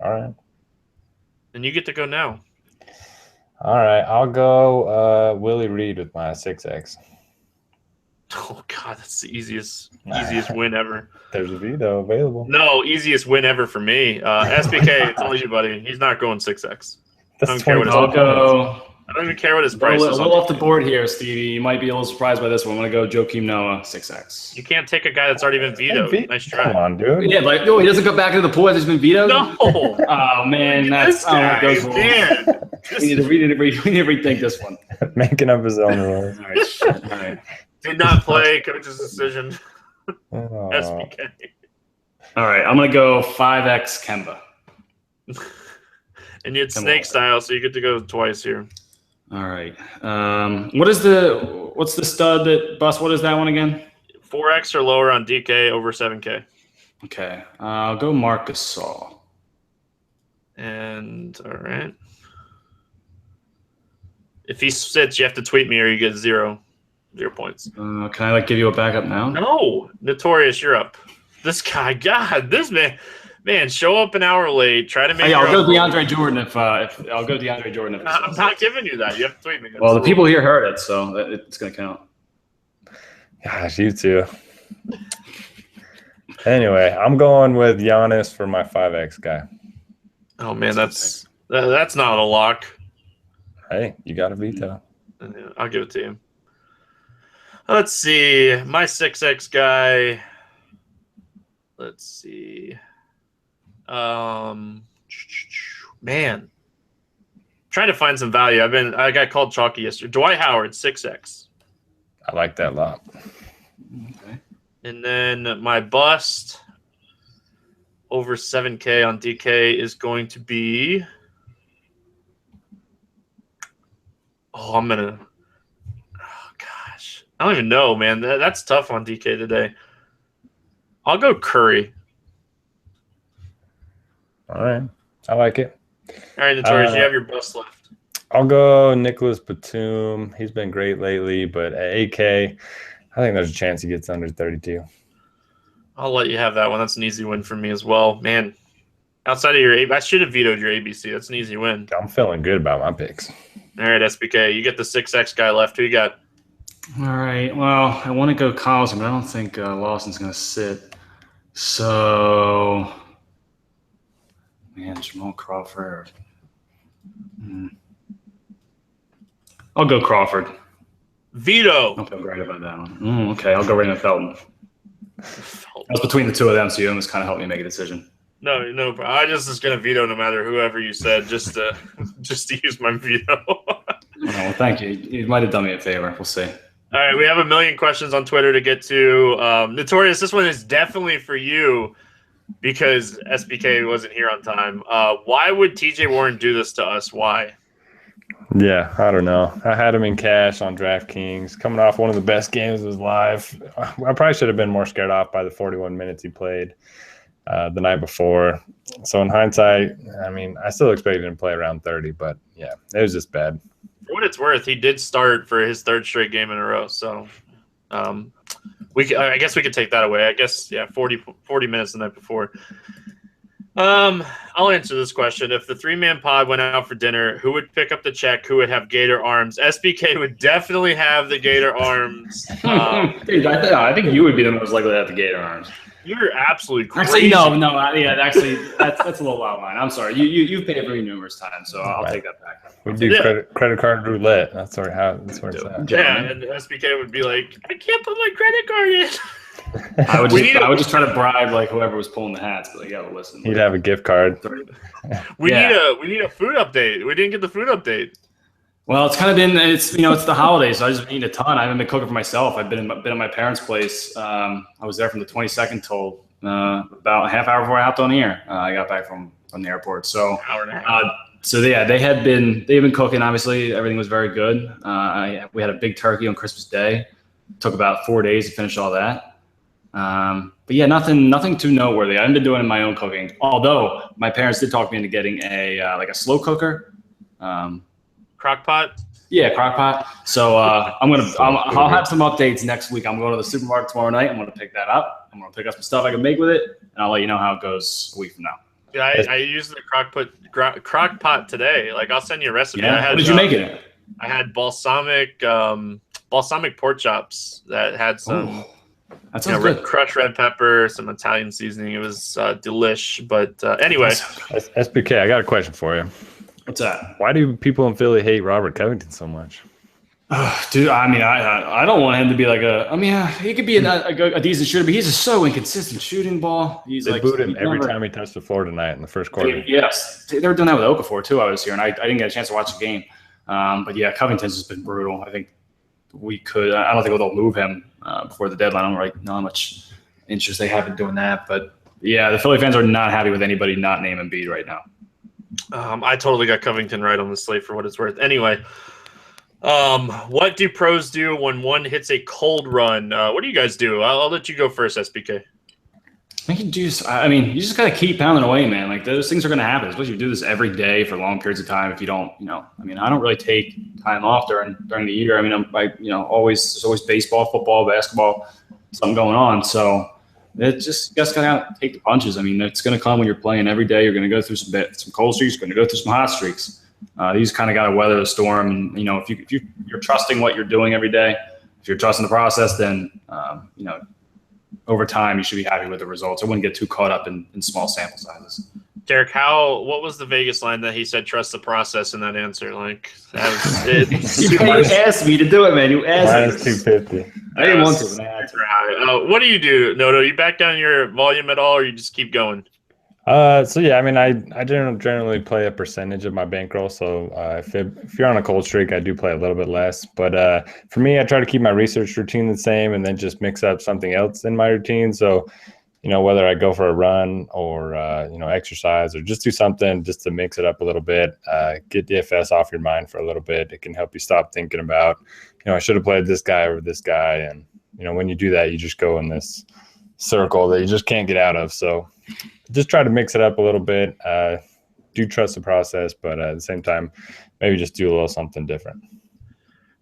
All right. And you get to go now. All right. I'll go Willie Reed with my 6X. Oh, God, that's the easiest win ever. There's a veto available. No, easiest win ever for me. SBK, it's all you, buddy. He's not going 6X. I don't care what his I don't even care what his price is. A little off the board here, Stevie. You might be a little surprised by this one. I'm going to go Joakim Noah, 6X. You can't take a guy that's already been vetoed. Nice try. Come on, dude. Yeah, but he doesn't go back into the pool as he's been vetoed? No. Oh, man. That's guy, goes wrong. man. We need to rethink this one. Making up his own rules. All right. Did not play. Coach's decision. Oh. SBK. All right. I'm going to go 5X Kemba. And it's snake style, so you get to go twice here. All right. What's the stud that bust? What is that one again? 4X or lower on DK over 7K. Okay. I'll go Marc Gasol. And all right. If he sits, you have to tweet me or you get 0 points. Can I give you a backup now? No. Notorious, you're up. This guy, God, this man, show up an hour late. Try to make. I'll go DeAndre Jordan if I'll go DeAndre Jordan. I'm not giving you that. You have to tweet me. Well, the people here heard it, so it's going to count. Gosh, you too. Anyway, I'm going with Giannis for my 5X guy. Oh man, that's not a lock. Hey, you got a veto. I'll give it to you. Let's see. My 6X guy. Let's see. Man. Trying to find some value. I got called chalky yesterday. Dwight Howard, 6X. I like that a lot. Okay. And then my bust over 7K on DK is going to be. Oh, gosh. I don't even know, man. That's tough on DK today. I'll go Curry. All right. I like it. All right, Notorious, you have your bust left. I'll go Nicholas Batum. He's been great lately, but at 8K, I think there's a chance he gets under 32. I'll let you have that one. That's an easy win for me as well. Man, outside of your I should have vetoed your ABC. That's an easy win. I'm feeling good about my picks. All right, SBK, you get the 6X guy left. Who you got? All right. Well, I want to go Collison, but I don't think Lawson's going to sit. So, man, Jamal Crawford. I'll go Crawford. Veto. I feel great about that one. Okay, I'll go Raymond Felton. I was between the two of them, so you almost kind of helped me make a decision. No, I just was gonna veto no matter whoever you said, just to use my veto. Well, thank you. You might have done me a favor. We'll see. All right, we have a million questions on Twitter to get to. Notorious, this one is definitely for you because SBK wasn't here on time. Why would TJ Warren do this to us? Why? Yeah, I don't know. I had him in cash on DraftKings, coming off one of the best games of his life. I probably should have been more scared off by the 41 minutes he played the night before. So in hindsight, I mean, I still expected him to play around 30, but yeah, it was just bad. For what it's worth, he did start for his third straight game in a row. So I guess we could take that away. I guess, yeah, 40 minutes the night before. I'll answer this question. If the three-man pod went out for dinner, who would pick up the check? Who would have Gator arms? SBK would definitely have the Gator arms. Dude, I think you would be the most likely to have the Gator arms. You're absolutely crazy. Actually, no. Yeah, actually, that's a little out of line. I'm sorry. You've paid for me numerous times, so I'll take that back. We do credit card roulette. That's where it's at. Yeah, and SBK would be like, I can't put my credit card in. I would just try to bribe like whoever was pulling the hats, but like, yeah, listen. He'd have a gift card. We need a food update. We didn't get the food update. Well, it's kind of been it's the holidays, so I just been eating a ton. I haven't been cooking for myself. I've been at my parents' place. I was there from the 22nd till about a half hour before I hopped on the air. I got back from the airport. So hour and a half. So yeah, they've been cooking. Obviously, everything was very good. We had a big turkey on Christmas Day. Took about 4 days to finish all that. But yeah, nothing too noteworthy. I haven't been doing in my own cooking. Although my parents did talk me into getting a slow cooker. Crock pot? Yeah, crock pot. So I'll have some updates next week. I'm going to the supermarket tomorrow night. I'm going to pick that up. I'm going to pick up some stuff I can make with it, and I'll let you know how it goes a week from now. Yeah, I used the crock pot today. Like, I'll send you a recipe. Yeah. What did you make it in? I had balsamic pork chops that had some crushed red pepper, some Italian seasoning. It was delish. But anyway, SBK, I got a question for you. What's that? Why do people in Philly hate Robert Covington so much? Dude, I mean, I don't want him to be like he could be a decent shooter, but he's just so inconsistent shooting ball. They booed him every time he touched the floor tonight in the first quarter. Yes, they were doing that with Okafor too. I was here, and I didn't get a chance to watch the game. But yeah, Covington's just been brutal. I think I don't think they'll move him before the deadline. I don't know how much interest they have in doing that. But yeah, the Philly fans are not happy with anybody not naming Embiid right now. I totally got Covington right on the slate for what it's worth. Anyway, what do pros do when one hits a cold run? What do you guys do? I'll let you go first, SBK. You just gotta keep pounding away, man. Like, those things are gonna happen, especially if you do this every day for long periods of time. If you don't, I don't really take time off during the year. I mean, there's always baseball, football, basketball, something going on. So it just gotta take the punches. I mean, it's gonna come when you're playing every day. You're gonna go through some cold streaks. You're gonna go through some hot streaks. You just kind of gotta weather the storm. And if you're trusting what you're doing every day, if you're trusting the process, then over time, you should be happy with the results. I wouldn't get too caught up in small sample sizes. Derek, what was the Vegas line that he said, trust the process in that answer? Like, that was it. You asked me to do it, man. You asked me. -250. I didn't want to, but I had to. What do you do, Noto? You back down your volume at all, or you just keep going? So yeah, I mean, I generally play a percentage of my bankroll. So if you're on a cold streak, I do play a little bit less. But for me, I try to keep my research routine the same, and then just mix up something else in my routine. So, whether I go for a run or exercise or just do something just to mix it up a little bit, get DFS off your mind for a little bit. It can help you stop thinking about, I should have played this guy over this guy, and when you do that, you just go in this circle that you just can't get out of. So just try to mix it up a little bit. Do trust the process, but at the same time, maybe just do a little something different.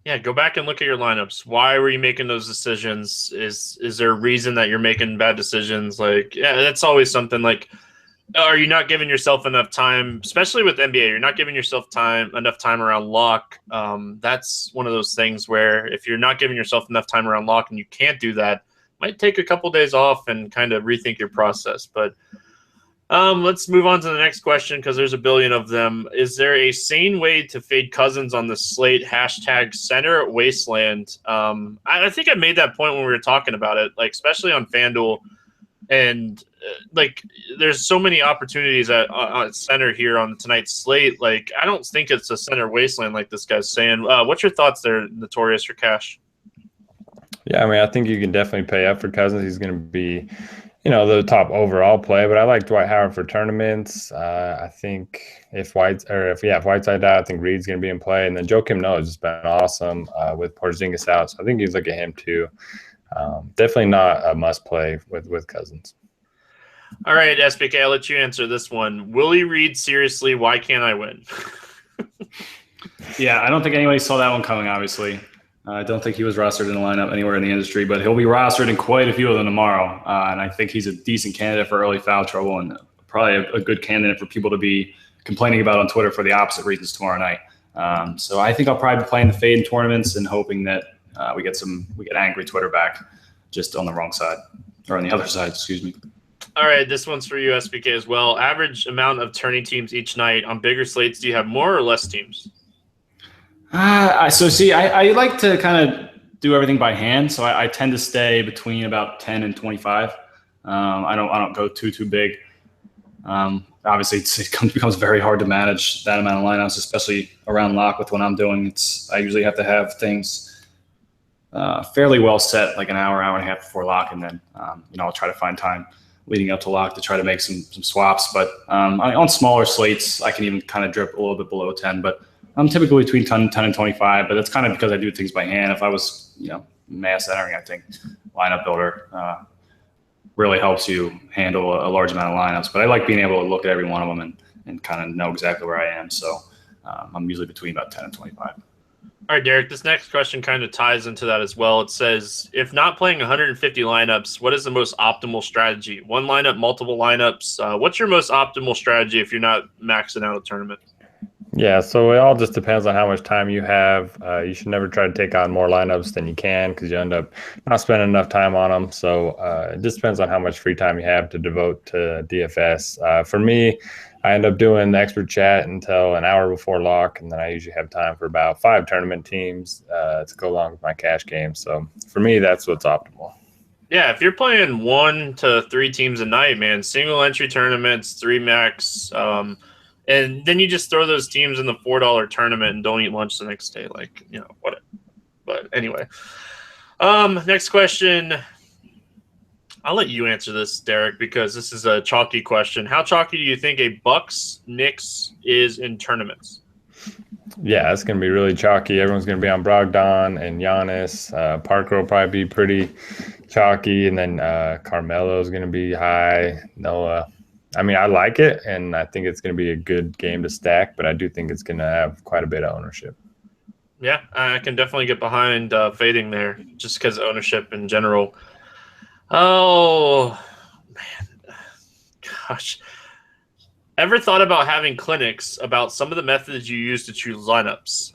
Yeah, go back and look at your lineups. Why were you making those decisions? Is there a reason that you're making bad decisions? Like, yeah, that's always something. Like, are you not giving yourself enough time, especially with NBA? You're not giving yourself enough time around lock. That's one of those things where if you're not giving yourself enough time around lock and you can't do that, it might take a couple days off and kind of rethink your process. But let's move on to the next question because there's a billion of them. Is there a sane way to fade Cousins on the slate? # center wasteland. I think I made that point when we were talking about it, like especially on FanDuel. And like, there's so many opportunities at center here on tonight's slate. Like, I don't think it's a center wasteland like this guy's saying. What's your thoughts there, Notorious or Cash? Yeah, I mean, I think you can definitely pay up for Cousins. He's going to be, the top overall play. But I like Dwight Howard for tournaments. I think if Whiteside out, I think Reed's going to be in play. And then Joakim Noah has just been awesome with Porzingis out. So I think you look at him too. Definitely not a must play with Cousins. All right, SBK, I'll let you answer this one. Willie Reed, seriously, why can't I win? Yeah, I don't think anybody saw that one coming, obviously. I don't think he was rostered in the lineup anywhere in the industry, but he'll be rostered in quite a few of them tomorrow. And I think he's a decent candidate for early foul trouble and probably a good candidate for people to be complaining about on Twitter for the opposite reasons tomorrow night. So I think I'll probably be playing the fade in tournaments and hoping that we get angry Twitter back just on the wrong side or on the other side, excuse me. All right, this one's for you, SBK, as well. Average amount of turning teams each night on bigger slates. Do you have more or less teams? I like to kind of do everything by hand. So I tend to stay between about 10 and 25. I don't go too big. Obviously, it becomes very hard to manage that amount of lineups, especially around lock with what I'm doing. I usually have to have things fairly well set, like an hour and a half before lock, and then I'll try to find time leading up to lock to try to make some swaps. But on smaller slates, I can even kind of drip a little bit below 10. But I'm typically between 10 and 25. But that's kind of because I do things by hand. If I was mass entering, I think lineup builder really helps you handle a large amount of lineups. But I like being able to look at every one of them and kind of know exactly where I am. So I'm usually between about 10 and 25. All right, Derek, this next question kind of ties into that as well. It says, if not playing 150 lineups, what is the most optimal strategy? One lineup, multiple lineups? What's your most optimal strategy if you're not maxing out a tournament? Yeah, so it all just depends on how much time you have. You should never try to take on more lineups than you can because you end up not spending enough time on them. So it just depends on how much free time you have to devote to DFS. For me, I end up doing the expert chat until an hour before lock, and then I usually have time for about 5 tournament teams to go along with my cash game. So for me, that's what's optimal. Yeah, if you're playing 1 to 3 teams a night, man, single entry tournaments, 3 max, and then you just throw those teams in the $4 tournament and don't eat lunch the next day. Like, what? But anyway, next question. I'll let you answer this, Derek, because this is a chalky question. How chalky do you think a Bucks Knicks is in tournaments? Yeah, it's going to be really chalky. Everyone's going to be on Brogdon and Giannis. Parker will probably be pretty chalky, and then Carmelo is going to be high. Noah. I mean, I like it, and I think it's going to be a good game to stack, but I do think it's going to have quite a bit of ownership. Yeah, I can definitely get behind fading there just because of ownership in general. Oh, man. Gosh. Ever thought about having clinics about some of the methods you use to choose lineups?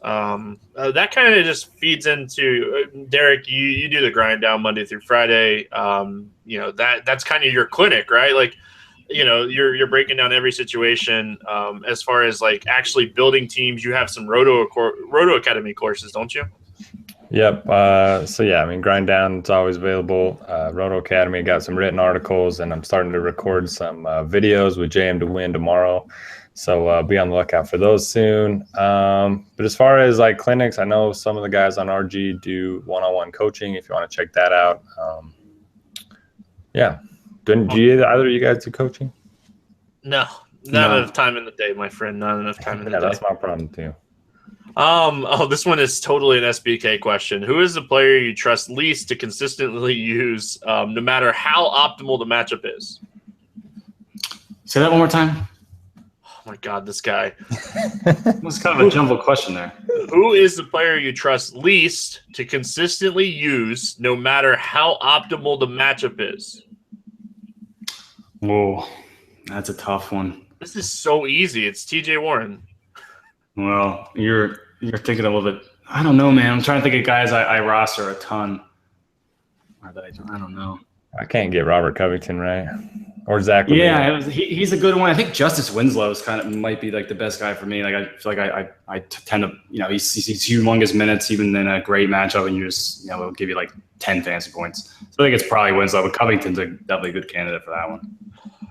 That kind of just feeds into Derek. You do the grind down Monday through Friday. That's kind of your clinic, right? Like, you're breaking down every situation. As far as like actually building teams, you have some Roto Academy courses, don't you? Yep. So yeah, I mean, grind down, it's always available. Roto Academy got some written articles, and I'm starting to record some videos with JM to Win tomorrow. So be on the lookout for those soon. But as far as like clinics, I know some of the guys on RG do one-on-one coaching. If you want to check that out. Yeah. Do either of you guys do coaching? No, not enough time in the day, my friend. Not enough time in the day. Yeah, that's my problem too. This one is totally an SBK question. Who is the player you trust least to consistently use, no matter how optimal the matchup is? Say that one more time. Oh my God, this guy. It was kind of a jumbled question there. Who is the player you trust least to consistently use no matter how optimal the matchup is? Whoa, that's a tough one. This is so easy. It's TJ Warren. Well, you're thinking a little bit. I don't know, man. I'm trying to think of guys I roster a ton. Or that I don't know. I can't get Robert Covington right, or Zach LaVine. Yeah, he's a good one. I think Justice Winslow is kind of might be like the best guy for me. Like I feel like I tend to, you know, he's humongous minutes even in a great matchup, and you just, you know, it'll give you like 10 fantasy points. So I think it's probably Winslow, but Covington's definitely a good candidate for that one.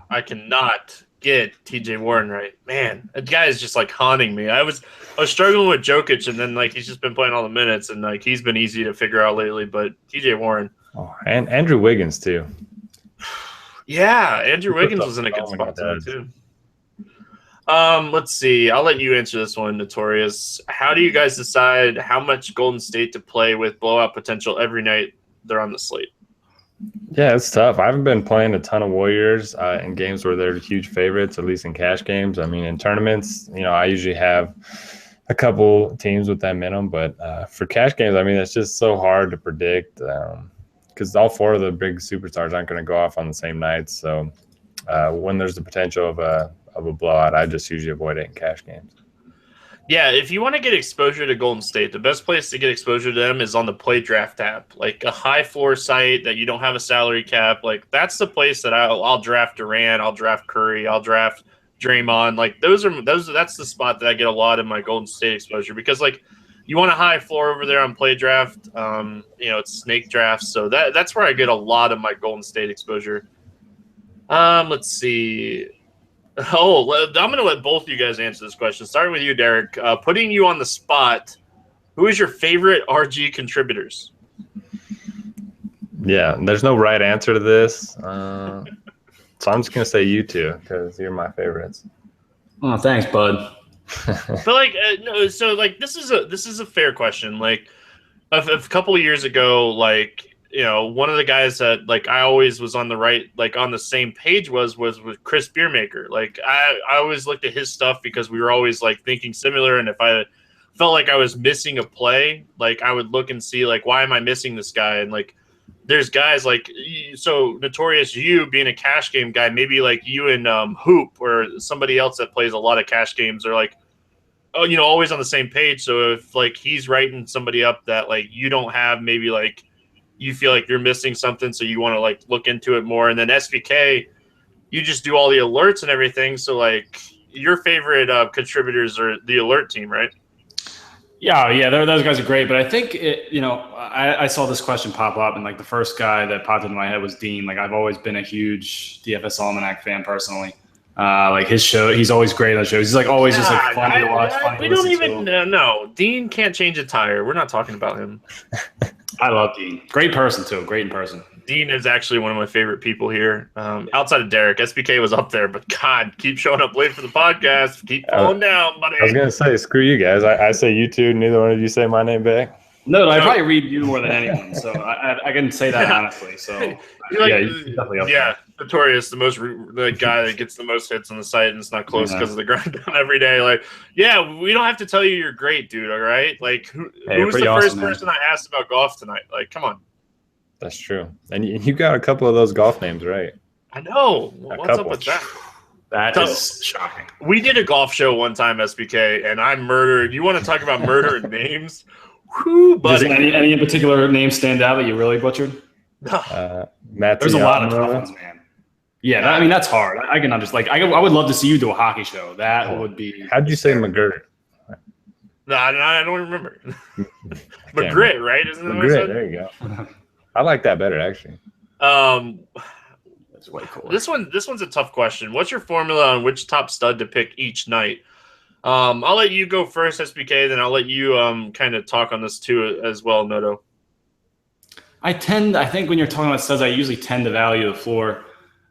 I cannot get TJ Warren right. Man, that guy is just like haunting me. I was struggling with Jokic, and then like he's just been playing all the minutes, and like he's been easy to figure out lately. But TJ Warren. Oh, and Andrew Wiggins too. Yeah, Andrew Wiggins was in a good spot too. Let's see. I'll let you answer this one, Notorious. How do you guys decide how much Golden State to play with blowout potential every night they're on the slate? Yeah, it's tough. I haven't been playing a ton of Warriors in games where they're huge favorites, at least in cash games. I mean, in tournaments, you know, I usually have a couple teams with that minimum, but for cash games, I mean, it's just so hard to predict because all four of the big superstars aren't going to go off on the same nights. So when there's the potential of a blowout, I just usually avoid it in cash games. Yeah, if you want to get exposure to Golden State, the best place to get exposure to them is on the Play Draft app, like a high floor site that you don't have a salary cap. Like that's the place that I'll draft Durant, I'll draft Curry, I'll draft Draymond. Like that's the spot that I get a lot of my Golden State exposure because like you want a high floor over there on Play Draft. You know, it's snake drafts, so that's where I get a lot of my Golden State exposure. Let's see. Oh, I'm going to let both of you guys answer this question. Starting with you, Derek. Putting you on the spot, who is your favorite RG contributors? Yeah, there's no right answer to this. So I'm just going to say you two because you're my favorites. Oh, thanks, bud. But like, no, so like this is a fair question. Like, a couple of years ago, like, you know, one of the guys that like I always was on the right, like on the same page was with Chris Beermaker. Like I always looked at his stuff because we were always like thinking similar. And if I felt like I was missing a play, like I would look and see like, why am I missing this guy? And like, there's guys like, so Notorious, you being a cash game guy, maybe like you and Hoop or somebody else that plays a lot of cash games are like, oh, you know, always on the same page. So if like he's writing somebody up that like you don't have, maybe like you feel like you're missing something, so you want to like look into it more. And then SBK, you just do all the alerts and everything. So like your favorite contributors are the alert team, right? Yeah, those guys are great. But I think I saw this question pop up, and like the first guy that popped into my head was Dean. Like I've always been a huge DFS Almanac fan personally. Like his show, he's always great on shows. He's like always just like funny to watch. We don't even know. Dean can't change a tire. We're not talking about him. I love Dean. Great person too. Great in person. Dean is actually one of my favorite people here. Outside of Derek, SBK was up there, but God, keep showing up late for the podcast. Keep falling down, buddy. I was gonna say, screw you guys. I say you two. Neither one of you say my name back. No, I probably read you more than anyone, so I can say that honestly. So you're definitely up there. Notorious, the guy that gets the most hits on the site, and it's not close because of the grind down every day. Like, yeah, we don't have to tell you you're great, dude. All right, like, who's the first person I asked about golf tonight? Like, come on. That's true, and you got a couple of those golf names right. I know. What's up with that? That is shocking. We did a golf show one time, SBK, and I murdered. You want to talk about murdered names? Whoo, buddy. Does any in particular name stand out that you really butchered? There's a lot of tough ones, man. Yeah, I mean that's hard. I can understand. Like I would love to see you do a hockey show. That would be. How'd you say McGirt? No, I don't remember. McGritt, right? Isn't that McGritt? There you go. I like that better, actually. That's way cool. This one's a tough question. What's your formula on which top stud to pick each night? I'll let you go first, SBK. Then I'll let you kind of talk on this too as well, Noto. I think when you're talking about studs, I usually tend to value the floor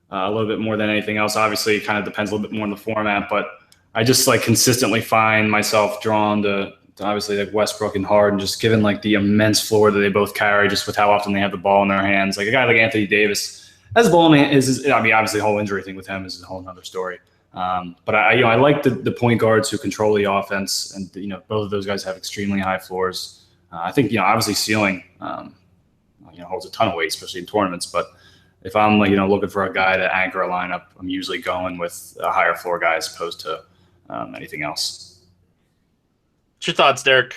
a little bit more than anything else. Obviously, it kind of depends a little bit more on the format, but I just like consistently find myself drawn to obviously like Westbrook and Harden, just given like the immense floor that they both carry, just with how often they have the ball in their hands. Like a guy like Anthony Davis, Hezbollah I mean, obviously the whole injury thing with him is a whole other story. But I like the point guards who control the offense, and both of those guys have extremely high floors. I think obviously ceiling holds a ton of weight, especially in tournaments. But if I'm looking for a guy to anchor a lineup, I'm usually going with a higher floor guy as opposed to anything else. What's your thoughts, Derek?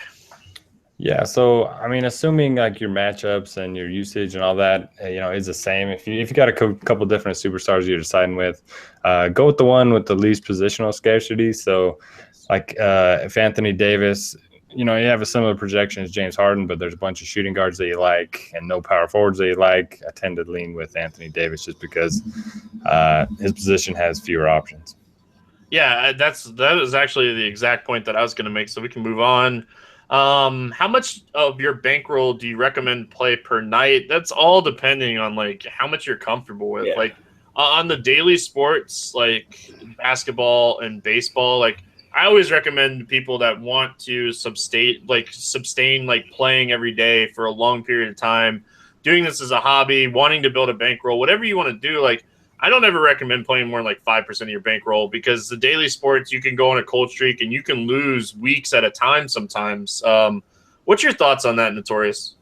Yeah, so I mean, assuming like your matchups and your usage and all that, is the same. If you got a couple different superstars you're deciding with, go with the one with the least positional scarcity. So, like if Anthony Davis, you have a similar projection as James Harden, but there's a bunch of shooting guards that you like and no power forwards that you like. I tend to lean with Anthony Davis just because his position has fewer options. Yeah, that is actually the exact point that I was going to make. So we can move on. How much of your bankroll do you recommend play per night? That's all depending on like how much you're comfortable with. Yeah. Like on the daily sports, like basketball and baseball, like I always recommend people that want to sustain like playing every day for a long period of time, doing this as a hobby, wanting to build a bankroll, whatever you want to do. Like I don't ever recommend playing more than like 5% of your bankroll, because the daily sports, you can go on a cold streak and you can lose weeks at a time sometimes. What's your thoughts on that, Notorious?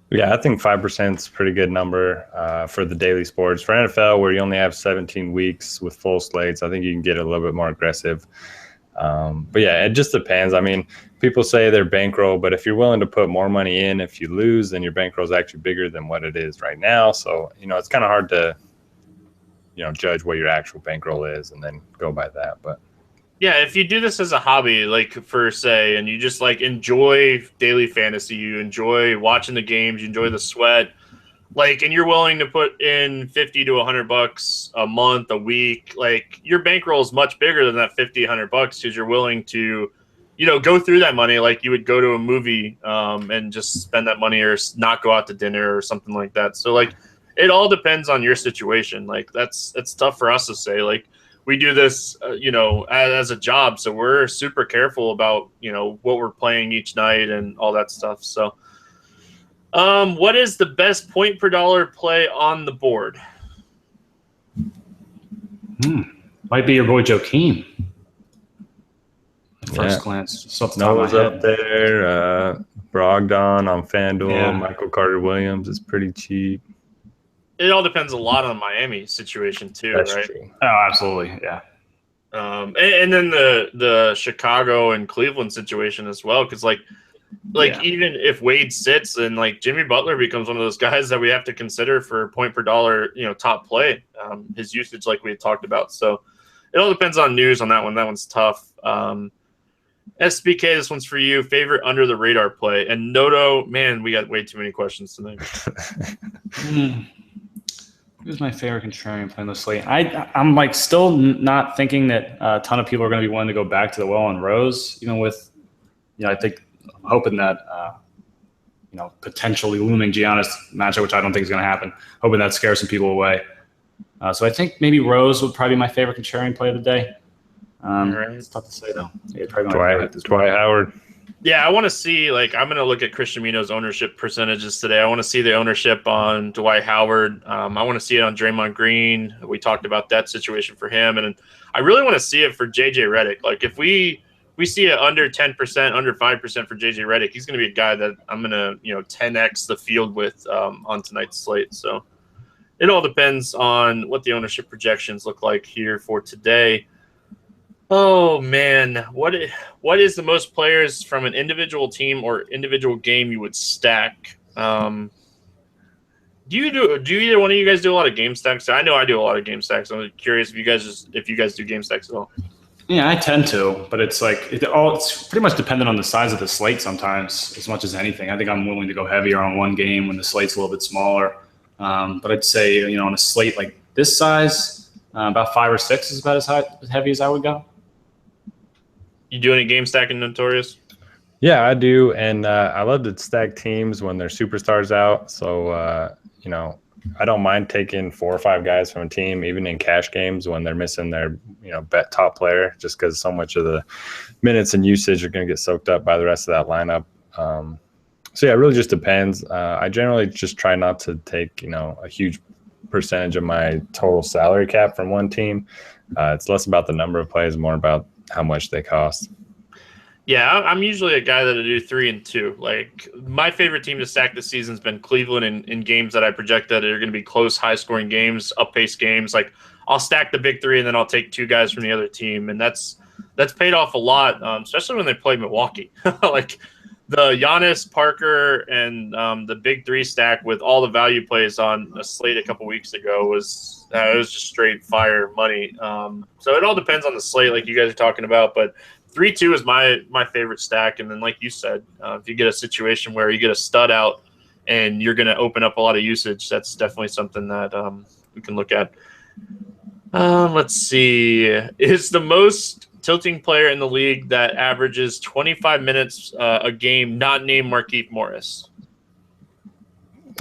Yeah, I think 5% is a pretty good number for the daily sports. For NFL, where you only have 17 weeks with full slates, I think you can get a little bit more aggressive. But yeah, it just depends. I mean, people say they're bankroll, but if you're willing to put more money in, if you lose, then your bankroll is actually bigger than what it is right now. So, it's kind of hard to judge what your actual bankroll is and then go by that. But yeah, if you do this as a hobby, like and you just like enjoy daily fantasy, you enjoy watching the games, you enjoy the sweat, and you're willing to put in $50 to $100 a month, a week, like your bankroll is much bigger than that $50, $100 because you're willing to, go through that money like you would go to a movie and just spend that money or not go out to dinner or something like that. So it all depends on your situation. It's tough for us to say. We do this, as a job, so we're super careful about, what we're playing each night and all that stuff. So, what is the best point per dollar play on the board? Might be your boy Joakim. First glance, Noah's up there. Brogdon on FanDuel. Yeah. Michael Carter Williams is pretty cheap. It all depends a lot on Miami situation too, That's right? true. Oh, absolutely, yeah. And then the Chicago and Cleveland situation as well, because even if Wade sits and Jimmy Butler becomes one of those guys that we have to consider for point per dollar, top play, his usage like we had talked about. So it all depends on news on that one. That one's tough. SBK, this one's for you. Favorite under the radar play. And Noto, man, we got way too many questions tonight. Who's my favorite contrarian play on the slate? I'm still not thinking that a ton of people are going to be willing to go back to the well on Rose, even with, I think hoping that, potentially looming Giannis matchup, which I don't think is going to happen, hoping that scares some people away. So I think maybe Rose would probably be my favorite contrarian play of the day. It's tough to say though. Yeah, Dwight Howard. Yeah, I want to see, I'm going to look at Christian Mino's ownership percentages today. I want to see the ownership on Dwight Howard. I want to see it on Draymond Green. We talked about that situation for him. And I really want to see it for JJ Redick. If we see it under 10%, under 5% for JJ Redick, he's going to be a guy that I'm going to, 10x the field with on tonight's slate. So it all depends on what the ownership projections look like here for today. Oh man, what is the most players from an individual team or individual game you would stack? Do either one of you guys do a lot of game stacks? I know I do a lot of game stacks. I'm curious if you guys do game stacks at all. Yeah, I tend to, but it's it's pretty much dependent on the size of the slate sometimes, as much as anything. I think I'm willing to go heavier on one game when the slate's a little bit smaller. But I'd say, on a slate like this size, about 5 or 6 is about as heavy as I would go. You do any game stacking, Notorious? Yeah, I do, and I love to stack teams when their superstars out. So I don't mind taking 4 or 5 guys from a team, even in cash games when they're missing their bet top player, just because so much of the minutes and usage are going to get soaked up by the rest of that lineup. So yeah, it really just depends. I generally just try not to take a huge percentage of my total salary cap from one team. It's less about the number of plays, more about how much they cost. Yeah, I'm usually a guy that'll do 3 and 2. Like, my favorite team to stack this season has been Cleveland in games that I project that are going to be close, high-scoring games, up-paced games. Like, I'll stack the big 3, and then I'll take 2 guys from the other team, and that's paid off a lot, especially when they play Milwaukee. Like, the Giannis, Parker, and the big 3 stack with all the value plays on a slate a couple weeks ago was it was just straight fire money. So it all depends on the slate, like you guys are talking about, but 3-2 is my favorite stack. And then, like you said, if you get a situation where you get a stud out and you're going to open up a lot of usage, that's definitely something that we can look at. Let's see. Is the most tilting player in the league that averages 25 minutes a game not named Markieff Morris?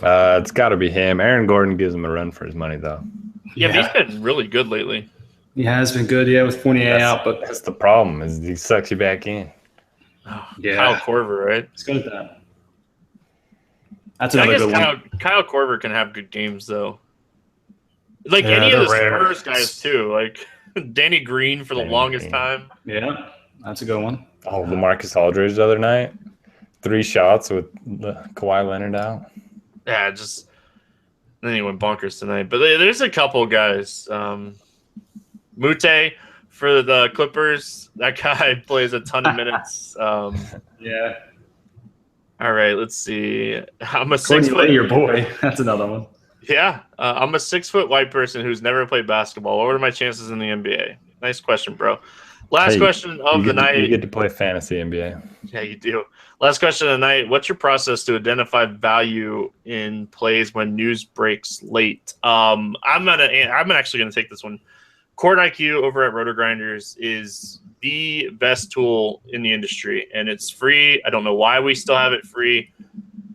It's got to be him. Aaron Gordon gives him a run for his money, though. Yeah, but he's been really good lately. He has been good, with Fournier out, but that's the problem is he sucks you back in. Oh, yeah. Kyle Korver, right? It's good at that. That's another good one. Kyle Korver can have good games, though. Like any of the Spurs guys, too. Like Danny Green for the longest time. Yeah, that's a good one. Oh, LaMarcus Aldridge the other night. 3 shots with Kawhi Leonard out. Yeah, then he went bonkers tonight. But there's a couple guys. Mute for the Clippers. That guy plays a ton of minutes. Yeah. All right, let's see. I'm a your boy. That's another one. Yeah, I'm a 6-foot white person who's never played basketball. What are my chances in the NBA? Nice question, bro. Last question of the night. You get to play fantasy NBA. Yeah, you do. Last question of the night. What's your process to identify value in plays when news breaks late? I'm actually gonna take this one. Court IQ over at RotoGrinders is the best tool in the industry, and it's free. I don't know why we still have it free,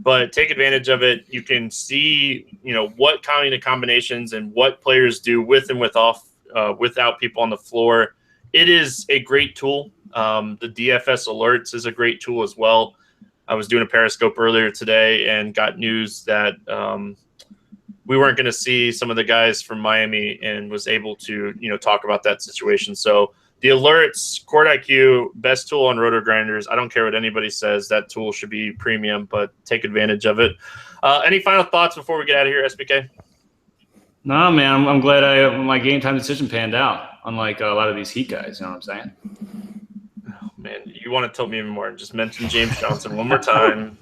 but take advantage of it. You can see, what kind of combinations and what players do with and without people on the floor. It is a great tool. The DFS alerts is a great tool as well. I was doing a Periscope earlier today and got news that we weren't going to see some of the guys from Miami and was able to, talk about that situation. So the alerts, Court IQ, best tool on RotoGrinders. I don't care what anybody says. That tool should be premium, but take advantage of it. Any final thoughts before we get out of here, SBK? No, man. I'm glad my game time decision panned out, unlike a lot of these Heat guys. You know what I'm saying? Oh, man. You want to tell me even more. Just mention James Johnson one more time.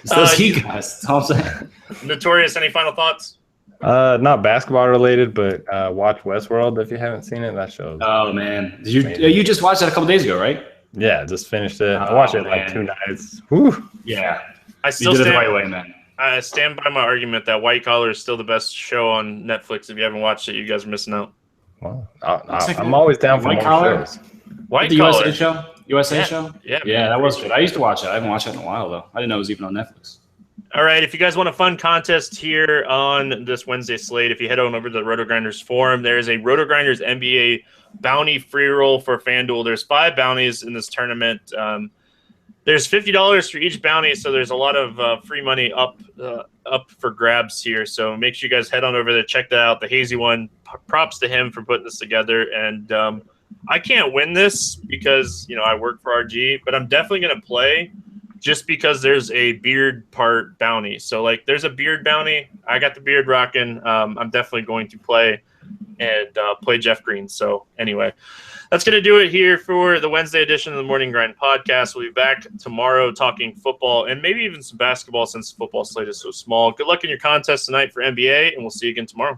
It's those Heat guys. That's all I'm saying. Notorious, any final thoughts? Not basketball related, but watch Westworld if you haven't seen it. That show. Oh man, you just watched that a couple days ago, right? Yeah, just finished it. I watched it like 2 nights. Whew. Yeah, I still did it the right way, man. I stand by my argument that White Collar is still the best show on Netflix. If you haven't watched it, you guys are missing out. Well, I'm always down for more shows. White the Collar USA show. USA show. Yeah, that was good. I used to watch it. I haven't watched it in a while though. I didn't know it was even on Netflix. All right, if you guys want a fun contest here on this Wednesday slate, if you head on over to the RotoGrinders forum, there is a RotoGrinders NBA bounty free roll for FanDuel. There's 5 bounties in this tournament. There's $50 for each bounty, so there's a lot of free money up for grabs here. So make sure you guys head on over there, check that out. The Hazy one, props to him for putting this together. And I can't win this because I work for RG, but I'm definitely going to play. Just because there's a beard part bounty. So, there's a beard bounty. I got the beard rocking. I'm definitely going to play and play Jeff Green. So, anyway, that's going to do it here for the Wednesday edition of the Morning Grind podcast. We'll be back tomorrow talking football and maybe even some basketball since the football slate is so small. Good luck in your contest tonight for NBA, and we'll see you again tomorrow.